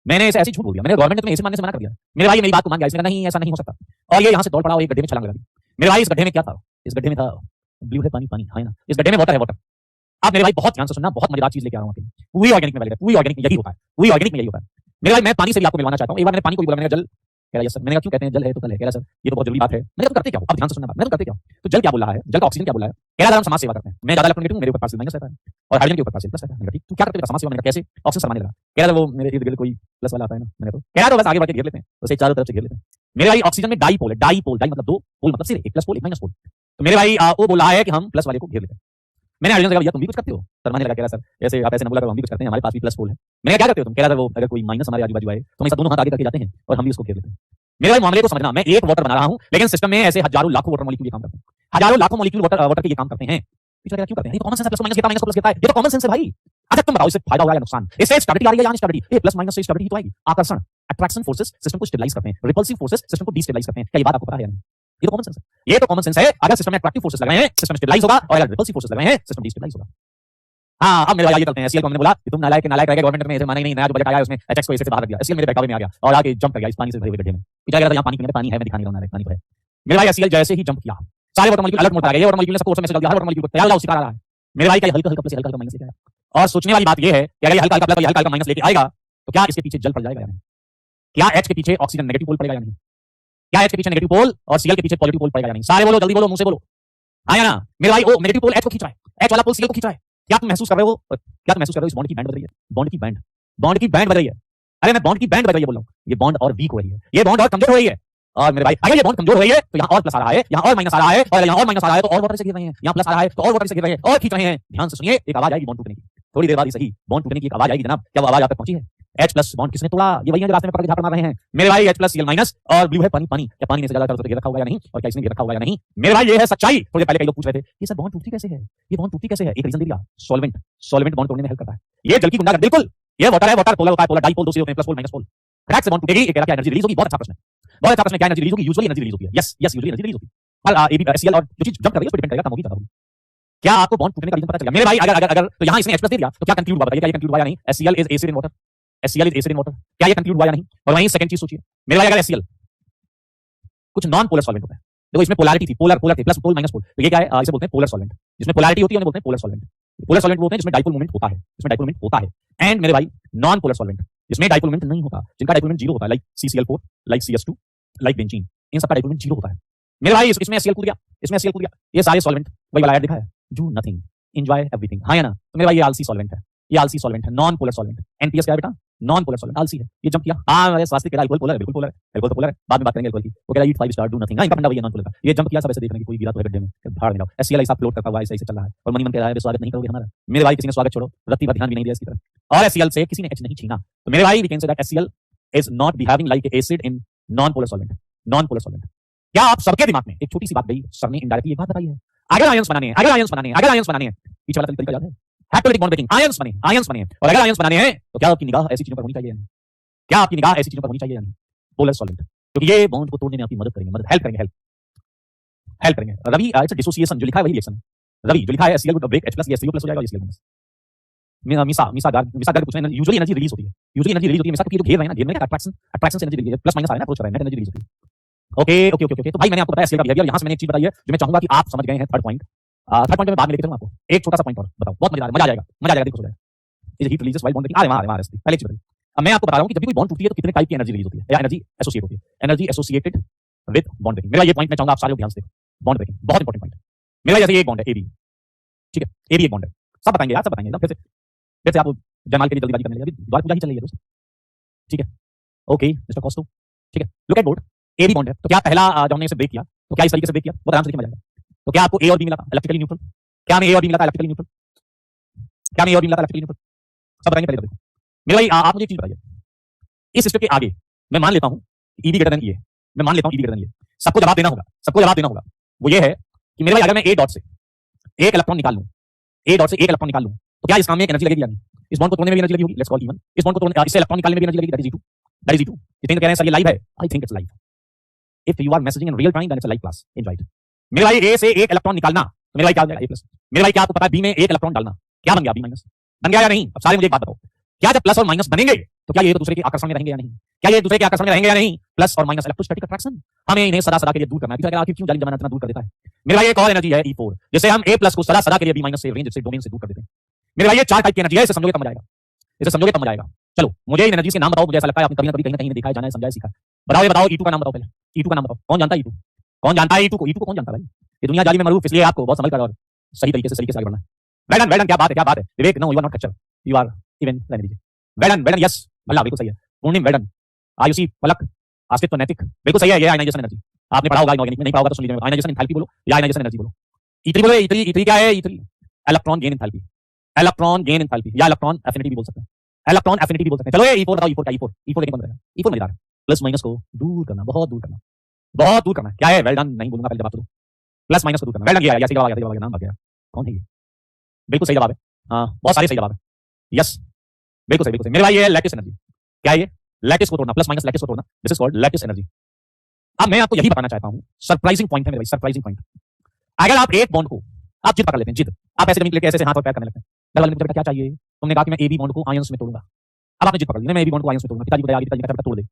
मैंने इसे ऐसे झूठ बोल दिया, मैंने गवर्नमेंट ने तुम्हें एसिड मानने से मना कर दिया। मेरे भाई मेरी बात को मान गया, इसने कहा नहीं ऐसा नहीं हो सकता, और ये यहाँ से दौड़ पड़ा और एक गड्ढे में छलांग लगा दी। मेरे भाई इस गड्ढे में क्या था? इस गड्ढे में था ब्लू है पानी, पानी है ना, इस गड्ढे में वाटर है, वाटर। आप मेरे भाई बहुत ध्यान से सुनना, बहुत मजेदार चीज लेके आ रहा हूं, पूरी ऑर्गेनिक में वैलिड है, पूरी ऑर्गेनिक में यही होता है, पूरी ऑर्गेनिक में यही होता है। मेरे भाई मैं पानी से भी आपको मिलवाना चाहता हूं। एक बार मैंने पानी को भी बोला, मैंने कहा जल, कह रहा है सर। मैंने कहा क्यों कहते हैं जल है तो कल है, कह रहा सर ये तो बहुत जरूरी बात है। मैंने कहा तो करते क्या हो? अब ध्यान से सुनना बात, मैं तो करते क्या हूं? तो जल क्या बोल रहा है, जल का ऑक्सीजन क्या बोल रहा है, कह रहा है हम समाज सेवा करते हैं, मैं ज्यादा इलेक्ट्रॉन हूं, मेरे ऊपर पार्शियल माइनस रहता है और हाइड्रोजन के ऊपर पार्शियल प्लस रहता है। मैंने कहा ठीक, तू क्या करते हो? समाज सेवा। मैंने कहा कैसे? ऑक्सीजन समाने लगा। कह रहा वो मेरे इर्द गिर्द कोई प्लस वाला आता है ना, मैंने तो कह रहा तो बस आगे बढ़ के घेर लेते हैं, उसे चारों तरफ से घेर लेते हैं। मेरे भाई ऑक्सीजन में डाईपोल है, डाईपोल, डाई मतलब दो, पोल मतलब सिर्फ एक प्लस पोल एक माइनस पोल। तो मेरे भाई वो बोल रहा है कि हम प्लस वाले को घेर लेते हैं। मैंने हाइड्रोजन जगह, तुम भी कुछ करते हो? शर्माने लगा, कह रहा सर ऐसे आप ऐसे न बोला करो, हम भी कुछ करते हैं, हमारे पास भी प्लस पोल है। मैंने क्या करते हो तुम? कह रहा था वो अगर कोई माइनस हमारे आजू बाजू आए तो हम ऐसा दोनों हाथ आगे करके जाते हैं और हम भी उसको घेर लेते हैं। मेरे भाई मामले को समझना, मैं एक वाटर बना रहा हूं लेकिन सिस्टम में ऐसे हजारों लाखों वाटर मॉलिक्यूल ये काम करते हैं, हजारों लाखों मॉलिक्यूल वाटर के ये काम करते हैं। पिछला क्यों करते हैं? ये कॉमन सेंस है, प्लस माइनस माइनस प्लस है, ये तो कॉमन सेंस है भाई। अच्छा तुम बताओ इससे फायदा होगा या नुकसान? इससे स्टेबिलिटी आ रही है या अनस्टेबिलिटी? ये प्लस माइनस से स्टेबिलिटी तो आएगी। आकर्षण, अट्रैक्शन फोर्सेस सिस्टम को स्टेबलाइज करते हैं, रिपल्सिव फोर्सेस सिस्टम को डिस्टेबलाइज करते हैं। क्या ये बात आपको पता है या नहीं? ये तो कॉमन सेंस है, ये तो कॉमन सेंस है। अगर सिस्टम में अट्रैक्टिव फोर्सेस लगाए हैं सिस्टम स्टेबलाइज होगा, और अगर रिपल्सिव फोर्सेस लगाए हैं सिस्टम डिस्टेबलाइज होगा। हाँ अब मेरे भाई ये चलते हैं। एचसीएल को हमने बोला कि तुम नालायक नालायक रह गए, गवर्नमेंट में ऐसे माना ही नहीं, नया जो बजट आया उसमें एचएक्स को ऐसे से बाहर दिया, एचसीएल मेरे बहकावे में आ गया और आगे जंप कर गया इस पानी से भरे हुए गड्ढे में। क्या कह रहा था यहाँ पानी पीने, पानी है, मैं दिखा नहीं रहा हूँ, पानी है। मेरे भाई एचसीएल जैसे ही जंप किया सारे वाटर मॉलिक्यूल अलर्ट मोड आ गए, ये वाटर मॉलिक्यूल ने सबको मैसेज कर दिया, हर वाटर मॉलिक्यूल को तैयार लाओ सिखा रहा है। मेरे भाई का हल्का हल्का प्लस हल्का हल्का माइनस लेके आया। और सोचने वाली बात ये है कि अगर ये हल्का हल्का प्लस हल्का हल्का माइनस लेके आएगा तो क्या इसके पीछे जल पड़ जाएगा या नहीं? क्या एच के पीछे ऑक्सीजन नेगेटिव पोल पड़ेगा या नहीं? क्या एच के पीछे नेगेटिव पोल और सीएल के पीछे पॉजिटिव पोल पड़ेगा या नहीं? सारे बोलो, जल्दी बोलो, मुंह से बोलो। हाँ या ना? मेरे भाई वो नेगेटिव पोल एच को खींच रहा है, एच वाला पोल सीएल को खींच रहा है। क्या तुम महसूस कर रहे हो? क्या तुम महसूस कर रहे हो? इस बॉन्ड की बैंड बदल रही है, बॉन्ड की बैंड, बॉन्ड की बैंड बदल रही है। अरे मैं बॉन्ड की बैंड बदल रही है बोल रहा हूँ। ये बॉन्ड और वीक हो रही है, ये बॉन्ड और कमजोर हो रही है। और मेरे भाई अगर ये बॉन्ड कमजोर हो रही है तो यहाँ और प्लस आ रहा है, यहाँ और माइनस आ रहा है, और यहाँ और माइनस आ रहा है तो और वाटर से गिर रहे हैं, यहाँ प्लस आ रहा है तो और वाटर से गिर रहे हैं और खींच रहे हैं। ध्यान से सुनिए, एक आवाज आएगी बॉन्ड टूटने की, थोड़ी देर बाद ही सही, बॉन्ड टूटने की एक आवाज आएगी जनाब। क्या वो आवाज आप तक पहुंची है? H+ बॉन्ड किसने तोड़ा? ये वही है जो रास्ते में पकड़ के झापड़ मार रहे हैं। मेरे भाई H+ Cl- और ब्लू है पानी, पानी। क्या पानी में से ज्यादा तरफ घेर रखा होगा या नहीं? और क्या इसने घेर रखा होगा या नहीं? मेरे भाई ये है सच्चाई। थोड़ी पहले कई लोग पूछ रहे थे ये सर बॉन्ड टूटती कैसे है, ये बॉन्ड टूटती कैसे है? एक रीजन दे दिया, सॉल्वेंट, सॉल्वेंट बॉन्ड तोड़ने में हेल्प करता है। ये जल की गुंडागर्दी, बिल्कुल ये वाटर है, वाटर पोलर होता है, पोलर डाइपोल दो से होते हैं, प्लस पोल माइनस पोल। फैक्ट से बॉन्ड टूटेगी, एक कह रहा क्या एनर्जी रिलीज होगी, बहुत अच्छा प्रश्न है, बहुत अच्छा प्रश्न है, क्या एनर्जी रिलीज होगी, यूजुअली एनर्जी रिलीज होती है, yes yes usually energy release होती है, और एबी एचसीएल और जो चीज जंप कर रही है उस पर डिपेंड करेगा, कम होगी ज्यादा होगी। क्या आपको बॉन्ड टूटने का रीजन पता चल गया मेरे भाई? अगर अगर अगर तो यहां इसने H+ दे दिया तो क्या कंक्लूड हुआ, बताइए क्या ये कंक्लूड हुआ या नहीं? HCl is acid in water, HCl is acid in water, क्या ये कंक्लूड हुआ या नहीं? और वहीं सेकंड चीज सोचिए मेरे भाई, अगर HCl कुछ नॉन पोलर सॉल्वेंट होता है, देखो इसमें पोलैरिटी थी, पोलर पोलर थे, प्लस पोल माइनस पोल, तो ये क्या है, इसे बोलते हैं पोलर सॉल्वेंट, जिसमें पोलैरिटी होती है उन्हें बोलते हैं पोलर सॉल्वेंट। पोलर सॉल्वेंट बोलते हैं जिसमें डाइपोल मोमेंट होता है, जिसमें डाइपोल मोमेंट होता है। एंड मेरे भाई नॉन पोलर सॉल्वेंट जिसमें डाइपोल मोमेंट नहीं होता, जिनका डाइपोल मोमेंट 0 होता है, like CCl4, like CS2, like benzene, इन सबका डाइपोल मोमेंट 0 होता है मेरे भाई। इसमें HCl कूद गया, इसमें HCl कूद गया, ये सारे सॉल्वेंट वही वाला ऐड दिखा है, डू नथिंग एंजॉय एवरीथिंग, हाँ या ना? तो मेरे भाई ये आलसी सॉल्वेंट है, ये आलसी सॉल्वेंट है, नॉन पोलर सॉल्वेंट। एनपीएस क्या है बेटा? नॉन पोलर सॉल्वेंट, आलसी है, ये जंप किया। हां मेरे स्वास्थ्य के अल्कोहल पोलर है, बिल्कुल पोलर है, अल्कोहल तो पोलर है, बाद में बात करेंगे अल्कोहल की। वो कह रहा है ईट 5 स्टार डू नथिंग, हां इनका फंडा वही है नॉन पोलर का, ये जंप किया, सब ऐसे देख रहे हैं कि कोई गिरा तो है गड्ढे में, भाड़ में जाओ। HCl ऐसा फ्लोट करता हुआ ऐसे चल रहा है, और मनी मन कह रहा है स्वागत नहीं करोगे हमारा। मेरे भाई किसी ने स्वागत छोड़ो, रत्ती पर ध्यान भी नहीं दिया इसकी तरफ, और HCl से किसी ने H नहीं छीना। तो मेरे भाई we can say that HCl is not behaving like acid in non polar solvent, non polar solvent. क्या आप सबके दिमाग में एक छोटी सी बात गई, सर ने इनडायरेक्टली एक बात बताई है, अगर आयंस बनाने हैं, अगर आयंस बनाने हैं, अगर आयंस बनाने हैं, पीछे वाला तरीका याद है, हैप्टोलिटिक बॉन्ड ब्रेकिंग, आयंस बने, आयंस बने, और अगर आयंस बनाने हैं तो क्या आपकी निगाह ऐसी चीजों पर होनी चाहिए या नहीं? क्या आपकी निगाह ऐसी चीजों पर होनी चाहिए या नहीं? पोलर सॉल्वेंट, क्योंकि ये बॉन्ड को तोड़ने में आपकी मदद करेंगे, मदद हेल्प करेंगे, हेल्प करेंगे। रवि इट्स डिसोसिएशन, जो लिखा है वही रिएक्शन है, रवि जो लिखा है HCl वुड ब्रेक H+ ये CO+ हो जाएगा, HCl माइनस। मिसा गार कुछ नहीं, यूजुअली एनर्जी रिलीज होती है, यूजुअली एनर्जी रिलीज होती है मिसा, क्योंकि ये तो घेर रहे हैं ना, घेर में अट्रैक्शन, अट्रैक्शन से एनर्जी रिलीज, प्लस माइनस आ रहा है ना, अप्रोच कर रहा है, नेट एनर्जी रिलीज होती है। ओके तो भाई मैंने आपको बताया HCl का बिहेवियर, यहां से मैंने एक चीज बताई है जो मैं चाहूंगा कि आप समझ गए हैं। थर्ड पॉइंट, थर्ड पॉइंट में बाद में लेके चलूंगा आपको, एक छोटा सा पॉइंट और बताओ, बहुत मजा आ जाएगा, मजा आ जाएगा, देखो हो जाएगा। Is heat releases while bond breaking, आ रहे पहले चीज बताइए। अब मैं आपको बता रहा हूं कि जब भी कोई बॉन्ड टूटती है तो कितने टाइप की एनर्जी रिलीज होती है या एनर्जी एसोसिएट होती है, energy associated with bond breaking. मेरा ये पॉइंट मैं चाहूंगा आप सारे लोग ध्यान से देखो, बॉन्ड ब्रेकिंग बहुत इंपॉर्टेंट पॉइंट है मेरा। जैसे एक बॉन्ड है AB, ठीक है, AB एक बॉन्ड है, सब बताएंगे यार, सब बताएंगे एकदम फिर से आप जयमाल के लिए जल्दीबाजी करने लगे, द्वार पूजा ही चल रही है दोस्त, ठीक है। ओके मिस्टर कॉस्टो, ठीक है, look at board, AB bond है, तो क्या पहला जब हमने इसे ब्रेक किया तो क्या इस तरीके से ब्रेक किया, बहुत आराम से लिखा जाएगा। तो क्या आपको A और B मिला था इलेक्ट्रिकली न्यूट्रल? क्या हमें A और B मिला था इलेक्ट्रिकली न्यूट्रल? क्या हमें A और B मिला था इलेक्ट्रिकली न्यूट्रल? सब बताएंगे, पहले तो देखो मेरे भाई आप मुझे एक चीज बताइए, इस स्टेप के आगे मैं मान लेता हूं EB ग्रेटर देन E है, मैं मान लेता हूं EB ग्रेटर देन E है, सबको जवाब देना होगा, सबको जवाब देना होगा। वो ये है कि मेरे भाई अगर मैं A डॉट से एक इलेक्ट्रॉन निकाल लूं, A डॉट से एक इलेक्ट्रॉन निकाल लूं, तो क्या इस काम में एक एनर्जी लगेगी या नहीं? इस बॉन्ड को तोड़ने में भी एनर्जी लगी होगी, लेट्स कॉल E1, इस बॉन्ड को तोड़ने, इससे इलेक्ट्रॉन निकालने में भी एनर्जी लगेगी, that is E2, that is E2। Jitendra कह रहे हैं सर ये लाइव है, I think it's live, if you are messaging in real time then it's a live class, enjoy it. मेरे भाई A से एक इलेक्ट्रॉन निकालना, तो मेरे भाई क्या हो जाएगा A+, मेरे भाई क्या आपको पता है B में एक इलेक्ट्रॉन डालना, क्या बन गया B-, बन गया या नहीं? अब सारे मुझे एक बात बताओ, क्या जब प्लस और माइनस बनेंगे तो क्या ये एक दूसरे के आकर्षण में रहेंगे या नहीं? क्या ये एक दूसरे के आकर्षण में रहेंगे या नहीं? प्लस और माइनस इलेक्ट्रोस्टैटिक अट्रैक्शन, हमें इन्हें सदा सदा के लिए दूर करना है, आखिर क्यों जालिम जमाना इतना दूर कर देता है? मेरे भाई एक और एनर्जी है E4, जिसे हम A+ को सदा सदा के लिए B- से रेंज से डोमेन से दूर कर देते हैं। मेरे भाई ये चार टाइप की एनर्जी है, इसे समझोगे तब मजा आएगा, इसे समझोगे तब मजा आएगा। चलो मुझे इन एनर्जी के नाम बताओ, मुझे ऐसा लगता है आपने कभी ना कभी कहीं ना कहीं देखा है, जाना है, समझा है, सीखा है। बताओ, ये बताओ E2 का नाम बताओ, पहले E2 का नाम बताओ, कौन जानता है E2? कौन जानता है E2 को? E2 को कौन जानता है भाई? ये दुनिया जाली में मरूफ, इसलिए आपको बहुत समझ कर और सही तरीके से आगे बढ़ना है। वेल डन, क्या बात है, क्या बात है Vivek, no you are not खच्चर, you are even energy. Well done, yes भला बिल्कुल सही है। पूर्णिम वेल डन, आयुषी पलक अस्तित्व नैतिक, बिल्कुल सही है, ये आयनाइजेशन एनर्जी आपने पढ़ा होगा इनऑर्गेनिक में, नहीं पढ़ा होगा तो सुन लीजिए। आयनाइजेशन एंथैल्पी बोलो या आयनाइजेशन एनर्जी बोलो। E3 बोलो, E3 क्या है? E3 electron gain enthalpy, electron gain enthalpy या इलेक्ट्रॉन एफिनिटी भी बोल सकते हैं, इलेक्ट्रॉन एफिनिटी भी बोल सकते हैं। चलो ये E4 बताओ, E4 क्या? E4 देखो बन रहा है, E4 मजेदार है, प्लस माइनस को दूर करना, बहुत दूर करना, बहुत दूर करना। क्या है? वेल डन नहीं बोलूंगा, पहले जवाब दो, प्लस माइनस को दूर करना। वेल डन, गया सही जवाब आ गया, नाम आ गया, कौन है ये? बिल्कुल सही जवाब है, हाँ बहुत सारे सही जवाब है, यस बिल्कुल सही, बिल्कुल सही। मेरे भाई ये लैटिस एनर्जी, क्या है ये? लैटिस को तोड़ना, प्लस माइनस लैटिस को तोड़ना, this is called lattice energy. अब मैं आपको यही बताना चाहता हूं, सरप्राइजिंग पॉइंट है मेरे भाई, सरप्राइजिंग पॉइंट। अगर आप एक बॉन्ड को आप जिद पकड़ लेते हैं, जिद, आप ऐसे जमीन लेके ऐसे हाथ और पैर करने लगते हैं, घर वाले मुझे क्या चाहिए, तुमने कहा कि मैं AB बॉन्ड को आयंस में तोड़ूंगा, अब आपने जिद पकड़ ली, मैं AB बॉन्ड को आयंस में तोड़ूंगा, पिताजी बताया, पिताजी का तोड़ दे,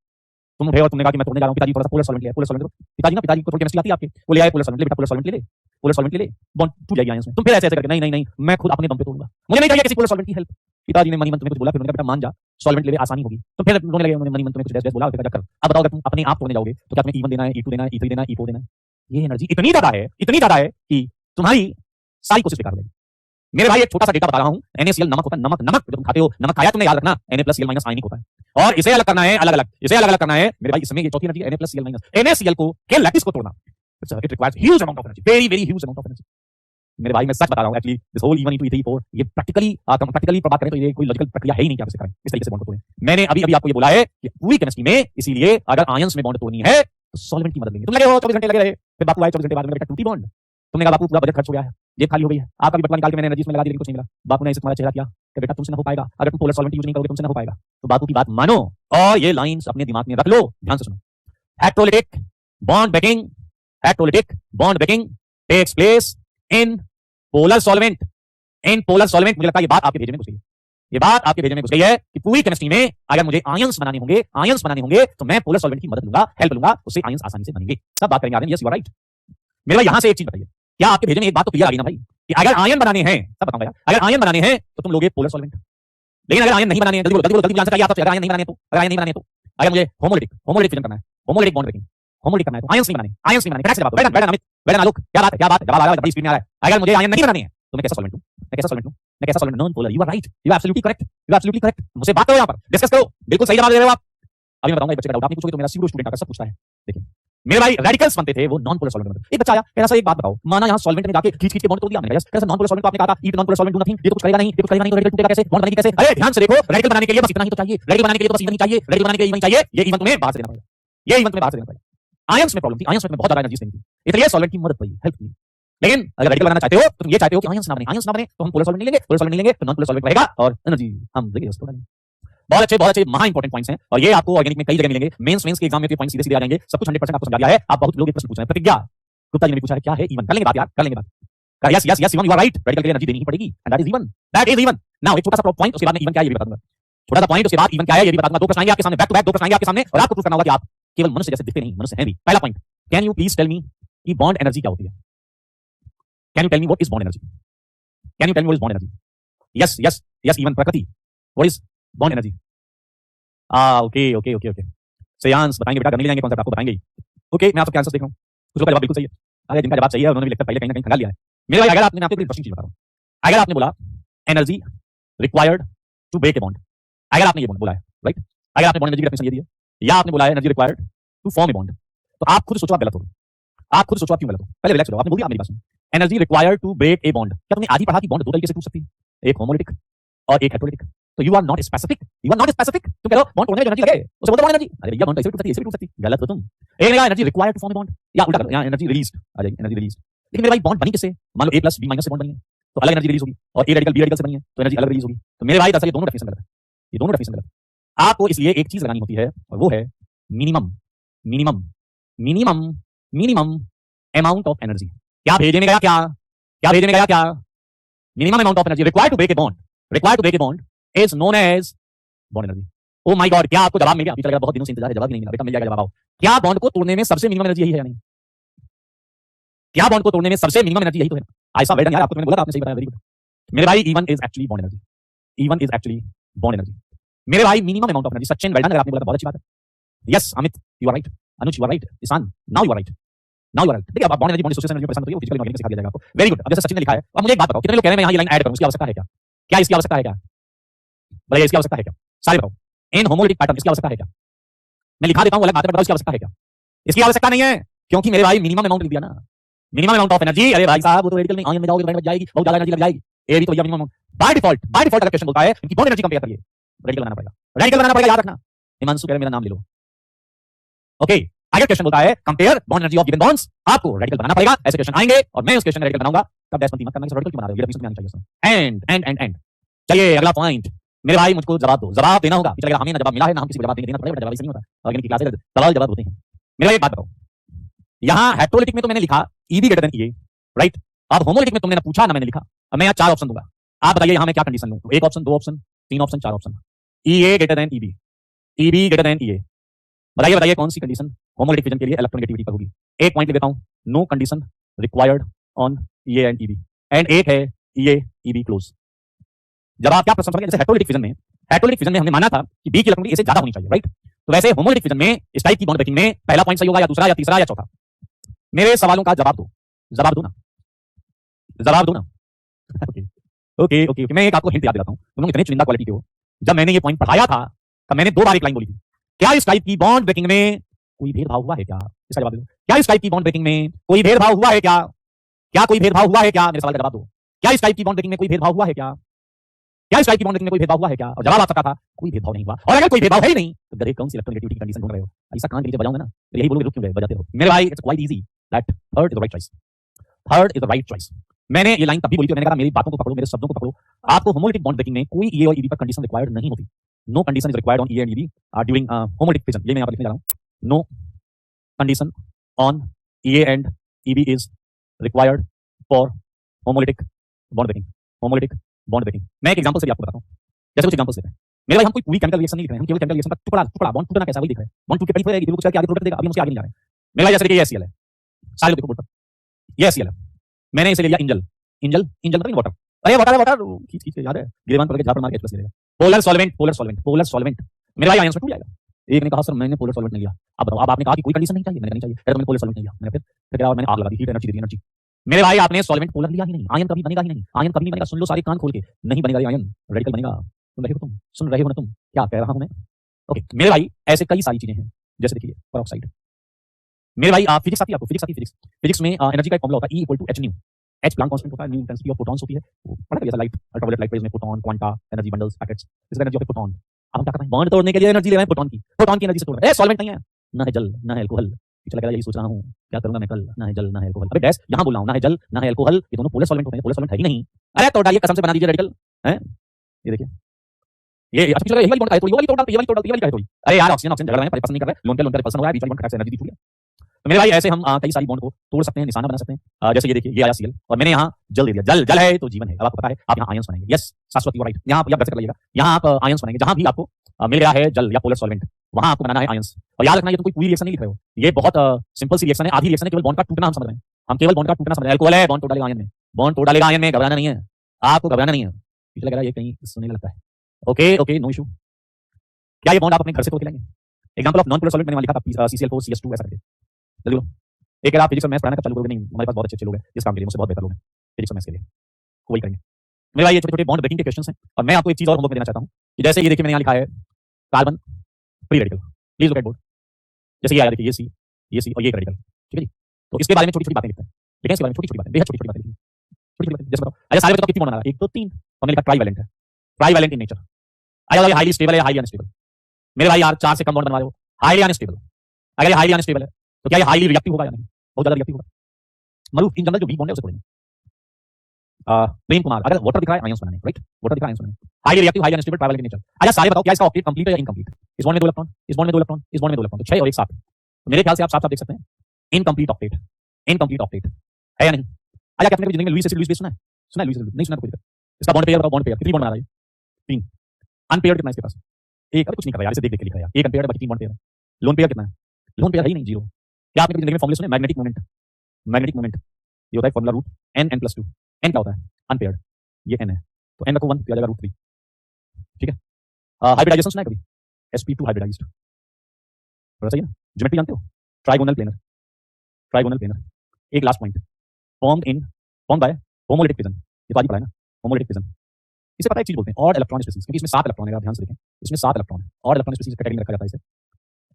तुम उठे और तुमने कहा कि मैं तोड़ने जा रहा हूं, पिताजी थोड़ा सा पोलर सॉल्वेंट ले, पोलर सॉल्वेंट पिताजी ना, पिताजी को थोड़ी केमिस्ट्री आती है आपके, वो ले आए पोलर सॉल्वेंट, ले बेटा पोलर सॉल्वेंट ले ले, पोलर सॉल्वेंट ले ले, बॉन्ड टूट जाएगी आयंस में। तुम फिर ऐसे करके नहीं नहीं नहीं मैं खुद अपने दम पे तोड़ूंगा, मुझे नहीं चाहिए किसी पोलर सॉल्वेंट की हेल्प। पिताजी ने मनी मन तुम्हें कुछ बोला, फिर उन्होंने कहा बेटा मान जा, सॉल्वेंट ले ले, आसानी होगी। तो फिर रोने लगे, उन्होंने मनी मन तुम्हें कुछ जैसे बोला, फिर कर। अब बताओ, अगर तुम अपने आप तोड़ने जाओगे तो क्या तुम्हें E1 देना है, E2 देना है, E3 देना है, E4 देना है? ये एनर्जी इतनी ज्यादा है कि तुम्हारी सारी कोशिश बेकार हो जाएगी। मेरे भाई एक छोटा सा डेटा बता रहा हूं, NaCl नमक होता है, नमक जब तुम खाते हो, नमक खाया तुमने, याद रखना Na+Cl- आयनिक होता है, और इसे अलग करना है, अलग अलग करना है मेरे भाई। इसमें ये चौथी एनर्जी Na+Cl-, NaCl को के लैटिस को तोड़ना, it requires huge amount of energy, very huge amount of energy. मेरे भाई मैं सच बता रहा हूं, actually this whole E1 E2 E3 E4 ये प्रैक्टिकली बात करें तो ये कोई लॉजिकल प्रक्रिया है ही नहीं कि आप इसे करें इस तरीके से बॉन्ड को तोड़ें। मैंने अभी आपको ये बोला है कि पूरी केमिस्ट्री में, इसीलिए अगर आयंस में बॉन्ड तोड़नी है तो सॉल्वेंट की मदद लेंगे। तुम लगे हो 24 घंटे लगे रहे, फिर बापू आए 24 घंटे बाद में बेटा टूटी बॉन्ड, तुमने कहा बापू पूरा बजट खर्च हो गया है, जेब खाली हो गई है, आपका भी बटवा निकाल के मैंने एनर्जी में लगा दी, लेकिन कुछ नहीं मिला। बापू ने इसे तुम्हारा चेहरा किया, कि बेटा तुमसे ना हो पाएगा, अगर तुम पोलर सॉल्वेंट यूज नहीं करोगे तुमसे ना हो पाएगा। तो बातों की बात मानो और ये लाइंस अपने दिमाग में रख लो, ध्यान से सुनो। Electrolytic bond breaking, electrolytic bond breaking takes place in polar solvent. In polar solvent, मुझे लगता है ये बात आपके भेजे में घुस गई है। ये बात आपके भेजे में घुस गई है कि पूरी केमिस्ट्री में अगर मुझे आयंस बनाने होंगे तो मैं पोलर सॉल्वेंट की मदद लूंगा, हेल्प लूंगा, उससे आयंस आसानी से बनेंगे। सब बात करेंगे आगे। Yes you are right. मेरे भाई यहां से एक चीज बताइए, क्या आपके भेजे में एक बात तो क्लियर आ गई ना भाई कि अगर आयन बनाने हैं, सब बताऊंगा यार, अगर आयन बनाने हैं तो तुम लोगे पोलर सॉल्वेंट। लेकिन अगर आयन नहीं बनाने हैं, जल्दी आंसर चाहिए आपसे। अगर आयन नहीं बनाने तो, अगर आयन नहीं बनाने तो, अगर मुझे होमोलिटिक फिजन करना है, होमोलिटिक बॉन्ड ब्रेकिंग, होमोलिटिक करना है तो आयंस नहीं बनाने। करेक्ट जवाब। Well done Amit, well done Alok, क्या बात है, जवाब आ रहा है, बड़ी स्पीड में आ रहा है। अगर मुझे आयन नहीं बनाने हैं तो मैं कैसा सॉल्वेंट हूं, मैं कैसा solvent non polar. You are right, you are absolutely correct, मुझसे बात करो यहां पर, डिस्कस करो, बिल्कुल सही जवाब दे रहे हो आप। अभी मैं बताऊंगा, एक बच्चे का डाउट आप नहीं पूछोगे तो मेरा सीरो स्टूडेंट आकर सब पूछता है। देखिए मेरे भाई रेडिकल्स बनते थे वो नॉन पोलर सॉल्वेंट बनते थे। एक बच्चा आया कह रहा एक बात बताओ, माना यहां सॉल्वेंट में जाके खींच के बॉन्ड तोड़ दिया, मैंने कहा नॉन पोलर सॉल्वेंट को आपने कहा था eat non polar solvent do nothing, ये तो कुछ करेगा नहीं, तो रेडिकल टूटेगा कैसे, बॉन्ड बनेगी कैसे। अरे ध्यान से देखो, रेडिकल बनाने के लिए बस इतना ही तो चाहिए, रेडिकल बनाने के लिए तो बस इतना ही चाहिए, रेडिकल बनाने के लिए इवन चाहिए, ये इवन तुम्हें बाहर से देना पड़ेगा, ये इवन तुम्हें बाहर से देना पड़ेगा। आयंस में प्रॉब्लम थी, आयंस में बहुत ज्यादा एनर्जी थी, इसलिए सॉल्वेंट की मदद पाई, हेल्प की। लेकिन अगर रेडिकल बनाना चाहते हो तो तुम ये चाहते हो कि आयंस ना बने तो हम पोलर सॉल्वेंट नहीं लेंगे, तो नॉन पोलर सॉल्वेंट रहेगा और एनर्जी हम देंगे उसको। बहुत अच्छे महा इंपॉर्टेंट पॉइंट्स हैं और ये आपको ऑर्गेनिक में कई जगह मिलेंगे। मेंस के एग्जाम में ये पॉइंट सीधे आ जाएंगे, सब कुछ 100% आपको समझा दिया है। आप बहुत लोग प्रश्न पूछ रहे हैं, प्रतिज्ञा गुप्ता जी ने पूछा है क्या है इवन, कर लेंगे बात यार, कर लेंगे बात। Yes even, you are right, radical के लिए एनर्जी देनी ही पड़ेगी and that is even. Now एक छोटा सा पॉइंट, उसके बाद में इवन क्या है ये भी बताऊंगा, छोटा सा पॉइंट, उसके बाद इवन क्या है ये भी बताऊंगा। दो प्रश्न आएंगे आपके सामने, बैक टू बैक दो प्रश्न आएंगे आपके सामने और आपको प्रूव करना होगा कि आप केवल मनुष्य जैसे दिखते नहीं, मनुष्य हैं भी। पहला point, can you please tell me कि बॉन्ड एनर्जी क्या होती है? Can you tell me what is bond energy? Can you tell me what is bond energy? Yes even Prakriti, what is bond energy? Okay Shreyansh बताएंगे बेटा, करने जाएंगे concept आपको बताएंगे। ओके मैं आपके आंसर देख रहा हूं, कुछ लोग का जवाब बिल्कुल सही है, अगर जिनका जवाब सही है उन्होंने भी लगता है पहले कहीं ना कहीं खंगाल लिया है। मेरे भाई अगर आपने, मैं आपको एक इंटरेस्टिंग चीज बता रहा हूं, अगर आपने बोला energy required to break a bond, अगर आपने ये बोला है राइट, अगर आपने बॉन्ड एनर्जी की डेफिनेशन ये दी है या आपने बोला है energy required to form a bond, तो आप खुद सोचो आप गलत हो, आप खुद सोचो आप क्यों गलत हो। पहले रिलैक्स करो, आपने बोल दिया, मेरी बात सुनो, energy required to break a bond, क्या तुमने आज ही पढ़ा कि बॉन्ड दो तरीके से टूट सकती है, एक होमोलिटिक और एक हेटेरोलिटिक? तो यू आर नॉट स्पेसिफिक, तुम कह रहे हो बॉन्ड तोड़ने में एनर्जी लगे, उसे बोलते बॉन्ड एनर्जी। अरे भैया बॉन्ड ऐसे टूट सकती है, ऐसे टूट सकती है, गलत हो तुम। एक ने कहा energy required to form a bond, या उल्टा करो, यहां एनर्जी रिलीज्ड आ जाएगी, एनर्जी रिलीज्ड। लेकिन मेरे भाई बॉन्ड बनी किससे? मान लो A+ B- से बॉन्ड बनी है तो अलग एनर्जी रिलीज होगी, और A रेडिकल B रेडिकल से बनी है तो एनर्जी अलग रिलीज होगी। तो मेरे भाई दरअसल ये दोनों डेफिनेशन गलत है, ये दोनों डेफिनेशन गलत है। आपको इसलिए एक चीज लगानी होती है और वो है minimum minimum minimum minimum amount of energy. क्या भेजे में गया, क्या भेजे में गया, क्या minimum amount of energy required to break a bond is known as bond energy. Oh my god, क्या आपको जवाब मिल गया? पीछे लगा बहुत दिनों से इंतजार है, जवाब नहीं मिला, बेटा मिल जाएगा जवाब। आओ, क्या बॉन्ड को तोड़ने में सबसे मिनिमम एनर्जी यही है या नहीं? क्या बॉन्ड को तोड़ने में सबसे मिनिमम एनर्जी यही तो है? ऐसा वेल डन यार, आपको मैंने बोला था, आपने सही बताया, वेरी गुड। मेरे भाई even is actually bond energy, even is actually bond energy. मेरे भाई minimum amount of energy, Sachin well done, अगर आपने बोला बहुत अच्छी बात है। Yes Amit you are right, Anuj you are right, Ishaan now you are right, now you are right. देखिए अब bond energy bond association energy परेशान होती है, फिजिकल ऑर्गेनिक सिखा दिया जाएगा आपको, वेरी गुड। अब जैसे सचिन ने लिखा है, अब मुझे एक बात बताओ, कितने लोग कह रहे हैं मैं यहां ये लाइन ऐड करूं, इसकी आवश्यकता है क्या? क्या इसकी आवश्यकता है क्या? बताइए इसकी आवश्यकता है क्या? सारे बताओ, इन होमोलिटिक पैटर्न इसकी आवश्यकता है क्या? मैं लिखा देता हूं अलग बात है, बताओ इसकी आवश्यकता है क्या? इसकी आवश्यकता नहीं है, क्योंकि मेरे भाई मिनिमम अमाउंट लिख दिया ना, मिनिमम अमाउंट ऑफ एनर्जी। अरे भाई साहब वो तो रेडिकल में आयन में जाओगे तो बच जाएगी, बहुत ज्यादा एनर्जी लग जाएगी, ए भी तो भैया मिनिमम अमाउंट। बाय डिफॉल्ट अगर क्वेश्चन बोलता है इनकी बॉन्ड एनर्जी कंपेयर करिए, रेडिकल बनाना पड़ेगा, याद रखना। हिमांशु कह रहे मेरा नाम ले लो, ओके। अगर क्वेश्चन बोलता है compare bond energy of given bonds, आपको रेडिकल बनाना पड़ेगा, ऐसे क्वेश्चन आएंगे और मैं उस क्वेश्चन रेडिकल बनाऊंगा। तब डैश मत करना कि रेडिकल क्यों बना रहे हो, ये डेफिनेशन में आनी चाहिए। एंड चलिए अगला पॉइंट, मेरे भाई मुझको जवाब दो, जवाब देना होगा। पिछले हमें ना जवाब मिला है ना हम किसी को जवाब देना पड़ेगा, जवाब इसलिए नहीं होता, ऑर्गेनिक की क्लास है सवाल जवाब होते हैं। मेरा एक बात बताओ, यहां हेटेरोलिटिक में तो मैंने लिखा EB greater than EA right, अब होमोलिटिक में तुमने ना पूछा ना मैंने लिखा, अब मैं यहाँ 4 ऑप्शन दूंगा, आप बताइए यहां मैं क्या कंडीशन लूं? 1 option, 2 option, 3 option, 4 option. EA greater than EB, EB greater than EA, बताइए कौन सी कंडीशन होमोलिटिक फिजन के लिए इलेक्ट्रोनेगेटिविटी पर होगी? एक पॉइंट ले देता हूं, no condition required on EA and EB, and एक है EA EB क्लोज। जब आप क्या प्रश्न समझ, जैसे हेटेरोलिटिक फिजन में हमने माना था कि B की इलेक्ट्रॉनिक A से ज्यादा होनी चाहिए राइट, तो वैसे होमोलिटिक फिजन में इस टाइप की बॉन्ड ब्रेकिंग में पहला पॉइंट सही होगा या दूसरा या तीसरा या चौथा? मेरे सवालों का जवाब दो, जवाब दो ना, जवाब दो ना। ओके मैं एक आपको हिंट याद दिलाता हूं, तुम लोग इतने चुनिंदा क्वालिटी के हो, जब मैंने ये पॉइंट पढ़ाया था तब मैंने 2 बार एक लाइन बोली थी, क्या इस टाइप की बॉन्ड ब्रेकिंग में कोई भेदभाव हुआ है क्या? इसका जवाब दो, क्या इस टाइप की बॉन्ड ब्रेकिंग में कोई भेदभाव हुआ है क्या? क्या कोई भेदभाव हुआ है क्या? मेरे सवाल का जवाब दो, क्या इस टाइप की बॉन्ड ब्रेकिंग में कोई भेदभाव हुआ है क्या? क्या इस टाइप की बॉन्ड ब्रेकिंग में कोई भेदभाव हुआ है क्या? और जवाब आ सकता था कोई भेदभाव नहीं हुआ, और अगर कोई भेदभाव है ही नहीं तो गधे कौन सी इलेक्ट्रोनेगेटिविटी की कंडीशन ढूंढ रहे हो? ऐसा कान के नीचे बजाऊंगा ना तो यही बोलोगे रुक क्यों गए, बजाते हो। मेरे भाई it's quite easy that third is the right choice, third is the right choice. मैंने ये लाइन तभी बोली थी, मैंने कहा मेरी बातों को पकड़ो, मेरे शब्दों को पकड़ो। आपको होमोलिटिक बॉन्ड ब्रेकिंग में कोई ईए और ईबी पर कंडीशन रिक्वायर्ड नहीं होती। No condition is required on EA and EB during homolytic fission. ये मैं यहां पर लिखने जा रहा हूं, no condition on EA and EB is required for homolytic bond breaking. Homolytic bond breaking मैं एक एग्जांपल से भी आपको बताता हूं, जैसे कुछ एग्जांपल्स देते हैं। मेरे भाई हम कोई पूरी केमिकल रिएक्शन नहीं लिख रहे हैं, हम केवल केमिकल रिएक्शन का टुकड़ा टुकड़ा बॉन्ड टूटना कैसा वही दिख रहा है। बॉन्ड टूट के कहीं पर कुछ करके आगे टूट देगा, अभी हम उसके आगे नहीं जा रहे हैं। मेरे भाई जैसे देखिए ये HCl है, सारे लोग देखो बोर्ड पर, ये HCl है, मैंने इसे ले लिया इंजल। इंजल इंजल मतलब वाटर, अरे वाटर है वाटर, खींच खींच के याद है गिरेवान पकड़ के झापड़ मार के H+ मिलेगा। Polar solvent, polar solvent, polar solvent मेरे भाई आयंस में टूट जाएगा। एक ने कहा सर मैंने पोलर सॉल्वेंट नहीं लिया, अब बताओ, अब आपने कहा कि कोई कंडीशन नहीं चाहिए, मैंने नहीं चाहिए, फिर मैंने पोलर सॉल्वेंट नहीं लिया, मैंने फिर क्या मैंने आग लगा दी, हीट एनर्जी दी एनर्जी। मेरे भाई आपने सॉल्वेंट पोलर लिया ही नहीं, आयन कभी बनेगा ही नहीं, आयन कभी नहीं बनेगा, सुन लो सारे कान खोल के, नहीं बनेगा आयन, रेडिकल बनेगा। सुन रहे हो तुम, सुन रहे हो ना तुम क्या कह रहा हूं मैं? ओके मेरे भाई ऐसे कई सारी चीजें हैं, जैसे देखिए पेरोक्साइड। मेरे भाई फिजिक्स आती है आपको, फिजिक्स आती है, फिजिक्स में एनर्जी का एक फॉर्मूला होता है E = h nu. h Planck constant होता है, न्यू इंटेंसिटी ऑफ फोटॉन्स होती है, वो पता है जैसा लाइट अल्ट्रावायलेट लाइट रेज में photon, quanta, energy bundles, packets, इसका एनर्जी ऑफ फोटॉन। अब हम क्या कर रहे हैं, बॉन्ड तोड़ने के लिए एनर्जी ले रहे हैं फोटॉन की, फोटॉन की एनर्जी से तोड़ रहे हैं। सॉल्वेंट नहीं है, ना है जल ना है अल्कोहल, चला गया यही सोच रहा हूं क्या करूंगा मैं कल, ना है जल ना है अल्कोहल। अबे डैश यहां बोल रहा हूं, ना है जल ना है अल्कोहल, ये दोनों पोलर सॉल्वेंट होते हैं, पोलर सॉल्वेंट है ही नहीं। अरे तोड़ डालिए कसम से, बना दीजिए रेडिकल है। ये देखिए ये अच्छा चलो, यही वाली बॉन्ड है, तो ये वाली तोड़ डालते, ये वाली तोड़ डालते, ये वाली तोड़ी। अरे यार ऑक्सीजन ऑक्सीजन झगड़ रहे हैं, पसंद नहीं कर रहे, लोन पे रिपल्सन हो रहा है, बीच वाली बॉन्ड खटक से एनर्जी छूट गया। तो मेरे भाई ऐसे हम कई सारी बॉन्ड को तोड़ सकते हैं, निशाना बना सकते हैं। जैसे ये देखिए ये आया Cl और मैंने यहाँ जल दे दिया, जल जल है तो जीवन है। अब आपको पता है आप यहाँ आयंस बनाएंगे, यस शाश्वत यू राइट, यहाँ आप लगाइएगा, यहाँ आप आयंस बनाएंगे, जहां भी आपको मिल गया है जल या पोलर सॉल्वेंट, वहां आपको बनाना है आयंस। और याद रखना ये तो कोई पूरी रिएक्शन नहीं लिख रहे हो, ये बहुत सिंपल सी रिएक्शन है, आधी रिएक्शन है, केवल बॉन्ड का टूटना हम समझ रहे हैं, हम केवल बॉन्ड का टूटना समझ रहे हैं। अल्कोहल है, बॉन्ड तोड़ डालेगा आयन में, बॉन्ड तोड़ डालेगा आयन में, घबराना नहीं है, आपको घबराना नहीं है। लग रहा है ये कहीं सुनने लगता है, ओके ओके नो इशू। क्या ये बॉन्ड आप अपने घर से तोड़ के लाएंगे? Example of non polar solvent मैंने लिखा था CCl4 CS2 ऐसा करके, जल्दी लो। एक आप फिजिक्स और मैथ्स पढ़ाना कब चालू करोगे? नहीं, हमारे पास बहुत अच्छे लोग हैं इस काम के लिए, मुझसे बहुत बेहतर लोग हैं फिजिक्स और मैथ्स के लिए, वही करेंगे। मेरे भाई ये छोटे छोटे बॉन्ड ब्रेकिंग के क्वेश्चंस हैं, और मैं आपको एक चीज और होमवर्क में देना चाहता हूं कि जैसे ये देखिए मैंने यहाँ लिखा है carbon free radical, please look at board. जैसे ये आया देखिए, ये सी और ये एक रेडिकल, ठीक है जी। तो इसके बारे में छोटी छोटी बातें लिखते हैं, लेकिन इसके बारे में छोटी छोटी बातें, बेहद छोटी छोटी बातें लिखी, छोटी छोटी बातें। जैसे बताओ, अच्छा सारे बताओ कितनी बॉन्ड बना रहा है? 1 2 3, हमने लिखा ट्राईवैलेंट है, ट्राईवैलेंट इन नेचर। आया ये हाईली स्टेबल है, हाईली अनस्टेबल। मेरे भाई यार 4 से कम बॉन्ड बनवा रहे हो, हाईली अनस्टेबल। अगर ये हाईली अनस्टेबल है तो क्या ये हाईली रिएक्टिव होगा या नहीं? बहुत ज्यादा रिएक्टिव होगा। मरूफ इन जनरल जो वीक बॉन्ड है उसे तोड़ेंगे। प्रेम कुमार, अगर वाटर दिख रहा है आयंस बनाने, राइट, वाटर दिख रहा है आयंस बनाने, highly reactive, highly unstable, trivalent in nature. अच्छा सारे बताओ क्या इसका ऑक्टेट कंप्लीट है या इनकम्प्लीट? इस बॉन्ड में 2 इलेक्ट्रॉन, इस बॉन्ड में 2 इलेक्ट्रॉन, इस बॉन्ड में 2 इलेक्ट्रॉन, तो 6 और 1 7। तो मेरे ख्याल से आप साफ साफ देख सकते हैं इनकम्प्लीट ऑक्टेट, इनकम्प्लीट ऑक्टेट है या नहीं? अच्छा आपने कभी जिंदगी में लुईस एसिड सुना है? सुना है लुईस एसिड? नहीं सुना तो कोई दिक्कत। इसका बॉन्ड पेयर बताओ, बॉन्ड पेयर कितनी बॉन्ड बना रहा है? 3। अनपेयर्ड कितना है इसके पास? एक। अरे कुछ नहीं कर रहा यार, इसे देख देख के लिखा है यार, एक अनपेयर्ड है बाकी 3 बॉन्ड पेयर है। लोन पेयर कितना है? लोन पेयर है ही नहीं, 0। क्या आपने कभी जिंदगी में फॉर्मूला सुने? मैग्नेटिक मोमेंट, मैग्नेटिक मोमेंट ये होता है फॉर्मूला रूट n+2। n क्या होता है? अनपेयर्ड, ये n है, तो n रखो 1 तो आ जाएगा √3, ठीक है। हाइब्रिडाइजेशन सुना है कभी? sp2 हाइब्रिडाइज्ड, थोड़ा सही है ना? ज्योमेट्री जानते हो? Trigonal planar, trigonal planar. एक last point, form by homolytic fission, ये तो आज पढ़ा है ना, होमोलिटिक फिजन। इसे पता है एक चीज बोलते हैं ऑड इलेक्ट्रॉन स्पीसीज, क्योंकि इसमें 7 इलेक्ट्रॉन है, आप ध्यान से देखें इसमें 7 इलेक्ट्रॉन है, ऑड इलेक्ट्रॉन स्पीसीज कैटेगरी में रखा जाता है इसे,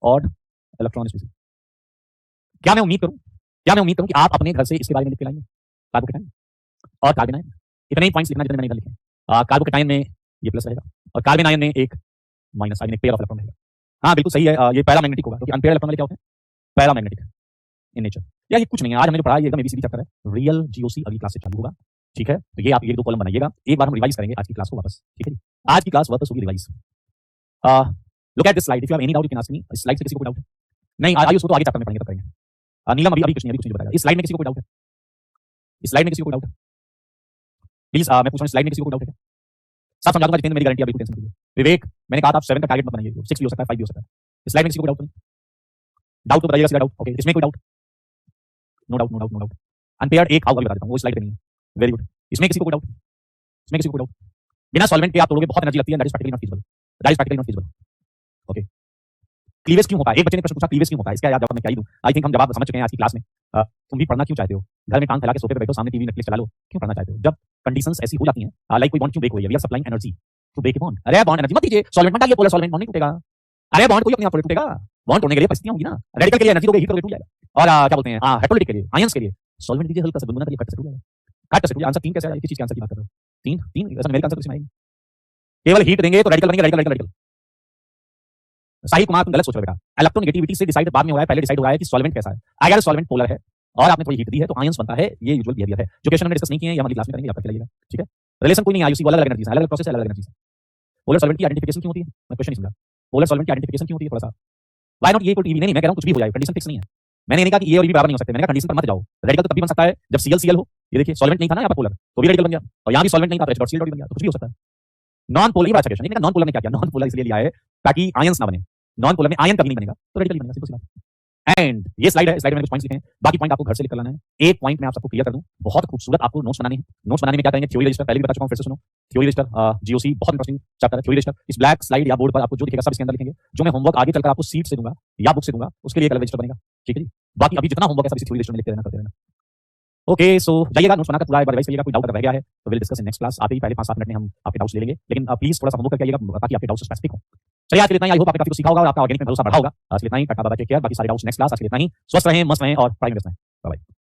ऑड इलेक्ट्रॉन स्पीसीज। क्या मैं उम्मीद करूं कि आप अपने घर से इसके बारे में लिख के लाएंगे? कार्बोकेटाइन और कार्बेनाइन, इतने ही पॉइंट्स लिखना जितने मैंने इधर लिखे। कार्बोकेटाइन में ये प्लस रहेगा और कार्बेनाइन में एक माइनस, आई मीन एक पेयर ऑफ इलेक्ट्रॉन रहेगा। हाँ बिल्कुल सही है, ये पैरामैग्नेटिक होगा, क्योंकि अनपेयर इलेक्ट्रॉन वाले क्या होते हैं? Paramagnetic in nature. यार ये कुछ नहीं है, आज हमने जो पढ़ा ये एकदम एबीसीडी चैप्टर है, रियल जीओसी अगली क्लास से चालू होगा, ठीक है। तो ये आप ये 2 कॉलम बनाइएगा, एक बार हम रिवाइज करेंगे आज की क्लास को वापस, ठीक है जी। आज की क्लास वापस होगी revise. Look at this slide, if you have any doubt you can ask me. इस स्लाइड से किसी को कोई डाउट है? नहीं आइए उसको तो आगे चैप्टर में पढ़ेंगे, तब करेंगे। नीलम अभी कुछ नहीं बताएगा। इस स्लाइड में किसी को कोई डाउट है? इस स्लाइड में किसी को कोई डाउट है? प्लीज मैं पूछ रहा हूं, स्लाइड में किसी को कोई डाउट है क्या? सब समझा दूंगा जितेंद्र, मेरी गारंटी, अभी कोई टेंशन नहीं है। विवेक मैंने कहा था आप 7 का टारगेट मत बनाइए, 6 भी हो सकता है, 5 भी हो सकता है। इस स्लाइड में किसी को कोई डाउट नहीं? डाउट तो बताइएगा, सीधा डाउट। ओके इसमें कोई doubt? No doubt, no doubt, no doubt. Unpaired एक आओ, अभी बता देता हूं, वो स्लाइड पे नहीं है। Very good. इसमें किसी को कोई डाउट? इसमें किसी को कोई डाउट? बिना सॉल्वेंट के आप तोड़ोगे, बहुत एनर्जी लगती है, that is practically not feasible, that is practically not feasible. Okay cleavage क्यों होता है? एक बच्चे ने प्रश्न पूछा क्लीवेज क्यों होता है, इसका याद जवाब मैं क्या ही दूं। आई थिंक हम जवाब समझ चुके हैं आज की क्लास में। तुम भी पढ़ना क्यों चाहते हो? घर में टांग फैला के सोफे पे बैठो, सामने टीवी नेटफ्लिक्स चला लो, क्यों पढ़ना चाहते हो? जब कंडीशंस ऐसी हो जाती हैं, लाइक कोई बॉन्ड क्यों ब्रेक हुई है, we are supplying energy to break a bond. अरे बॉन्ड एनर्जी मत दीजिए, सॉल्वेंट मत डालिए, पोलर सॉल्वेंट बॉन्ड नहीं टूटेगा। अरे बॉन्ड कोई अपने आप टूटेगा, बॉन्ड तोड़ने के लिए परिस्थितियां होंगी ना। रेडिकल के लिए एनर्जी दोगे, हीट करोगे, टूट जाएगा। और क्या बोलते हैं हेटेरोलिटिक के लिए, आयंस के लिए सॉल्वेंट दीजिए, हल्का सा गुनगुना करिए, कट से टूट जाएगा, कट से टूट जाएगा। आंसर 3 कैसे आया? किस चीज के आंसर की बात कर रहे हो? 3 ऐसा मेरे आंसर कुछ नहीं, केवल हीट देंगे तो रेडिकल बनेंगे, रेडिकल रेडिकल। साहिल कुमार तुम गलत सोच रहे हो बेटा, इलेक्ट्रोनेगेटिविटी से डिसाइड बाद में हुआ है, पहले डिसाइड हुआ है कि सॉल्वेंट कैसा है। अगर सॉल्वेंट पोलर है और आपने थोड़ी हीट दी है तो आयंस बनता है, ये यूजुअल बिहेवियर है। जो क्वेश्चन हमने डिस्कस नहीं किए हैं, या हमारी क्लास में करेंगे, आप करके लाइएगा, ठीक है। रिलेशन कोई नहीं है, आईयूसी अलग अलग एनर्जीज है, अलग अलग प्रोसेस है, अलग अलग एनर्जीज है। पोलर सॉल्वेंट की आइडेंटिफिकेशन क्यों होती है, मैं क्वेश्चन नहीं समझा। पोलर सॉल्वेंट की आइडेंटिफिकेशन क्यों होती है, थोड़ा सा why not a equal to EB, नहीं मैं कह रहा हूं कुछ भी हो जाए, कंडीशन फिक्स नहीं है। मैंने ये नहीं कहा कि ए और बी बराबर नहीं हो सकते, मैंने कहा कंडीशन पर मत जाओ। रेडिकल तो तभी बन सकता है जब सीएल सीएल हो। ये देखिए सॉल्वेंट नहीं था ना यहाँ पर पोलर, तो भी रेडिकल बन गया, और यहाँ भी सॉल्वेंट नहीं था तो एच डॉट सीएल डॉट बन गया, तो कुछ भी हो सकता है। नॉन पोलर, ये बड़ा अच्छा क्वेश्चन है, नॉन पोलर ने क्या किया, नॉन पोलर इसलिए लिया है ताकि आयंस ना बने। नॉन पोलर में आयन कभी नहीं बनेगा तो रेडिकल बनेगा, सिंपल सी बात। एंड ये स्लाइड है, स्लाइड में कुछ पॉइंट्स लिखे हैं, बाकी पॉइंट आपको घर से लिख कर लाना है। एक पॉइंट मैं आप सबको क्लियर कर दूं, बहुत खूबसूरत आपको नोट्स बनाने हैं। नोट्स बनाने में क्या करेंगे, थ्योरी रजिस्टर, पहले भी बता चुका हूं, फिर से सुनो। थ्योरी रजिस्टर जीओसी बहुत इंटरेस्टिंग चैप्टर है, थ्योरी रजिस्टर। इस ब्लैक स्लाइड या बोर्ड पर आपको जो दिखेगा सब इसके अंदर लिखेंगे। जो मैं होमवर्क आगे चलकर आपको सीट से दूंगा या बुक से दूंगा, उसके लिए एक अलग रजिस्टर बनेगा, ठीक है जी। बाकी अभी जितना होमवर्क है सब इस थ्योरी रजिस्टर में लिखते रहना, करते रहना। ओके, सो जाइएगा नोट्स बनाकर पूरा एक बार रिवाइज करिएगा। कोई डाउट अगर रह गया है तो will discuss in next class. आते ही पहले 5-7 मिनट में हम आपके डाउट्स ले लेंगे, लेकिन प्लीज थोड़ा सा होमवर्क करके आइएगा ताकि आपके डाउट्स स्पेसिफिक हो। चलिए आज के लिए इतना ही। आई होप आपने काफी कुछ सीखा होगा और आपका ऑर्गेनिक में भरोसा बढ़ा होगा। आज के लिए इतना ही। Tata bye, take care. बाकी सारे डाउट्स नेक्स्ट क्लास। आज के लिए इतना ही। स्वस्थ रहें, मस्त रहें और पढ़ाई में व्यस्त रहें। Bye bye.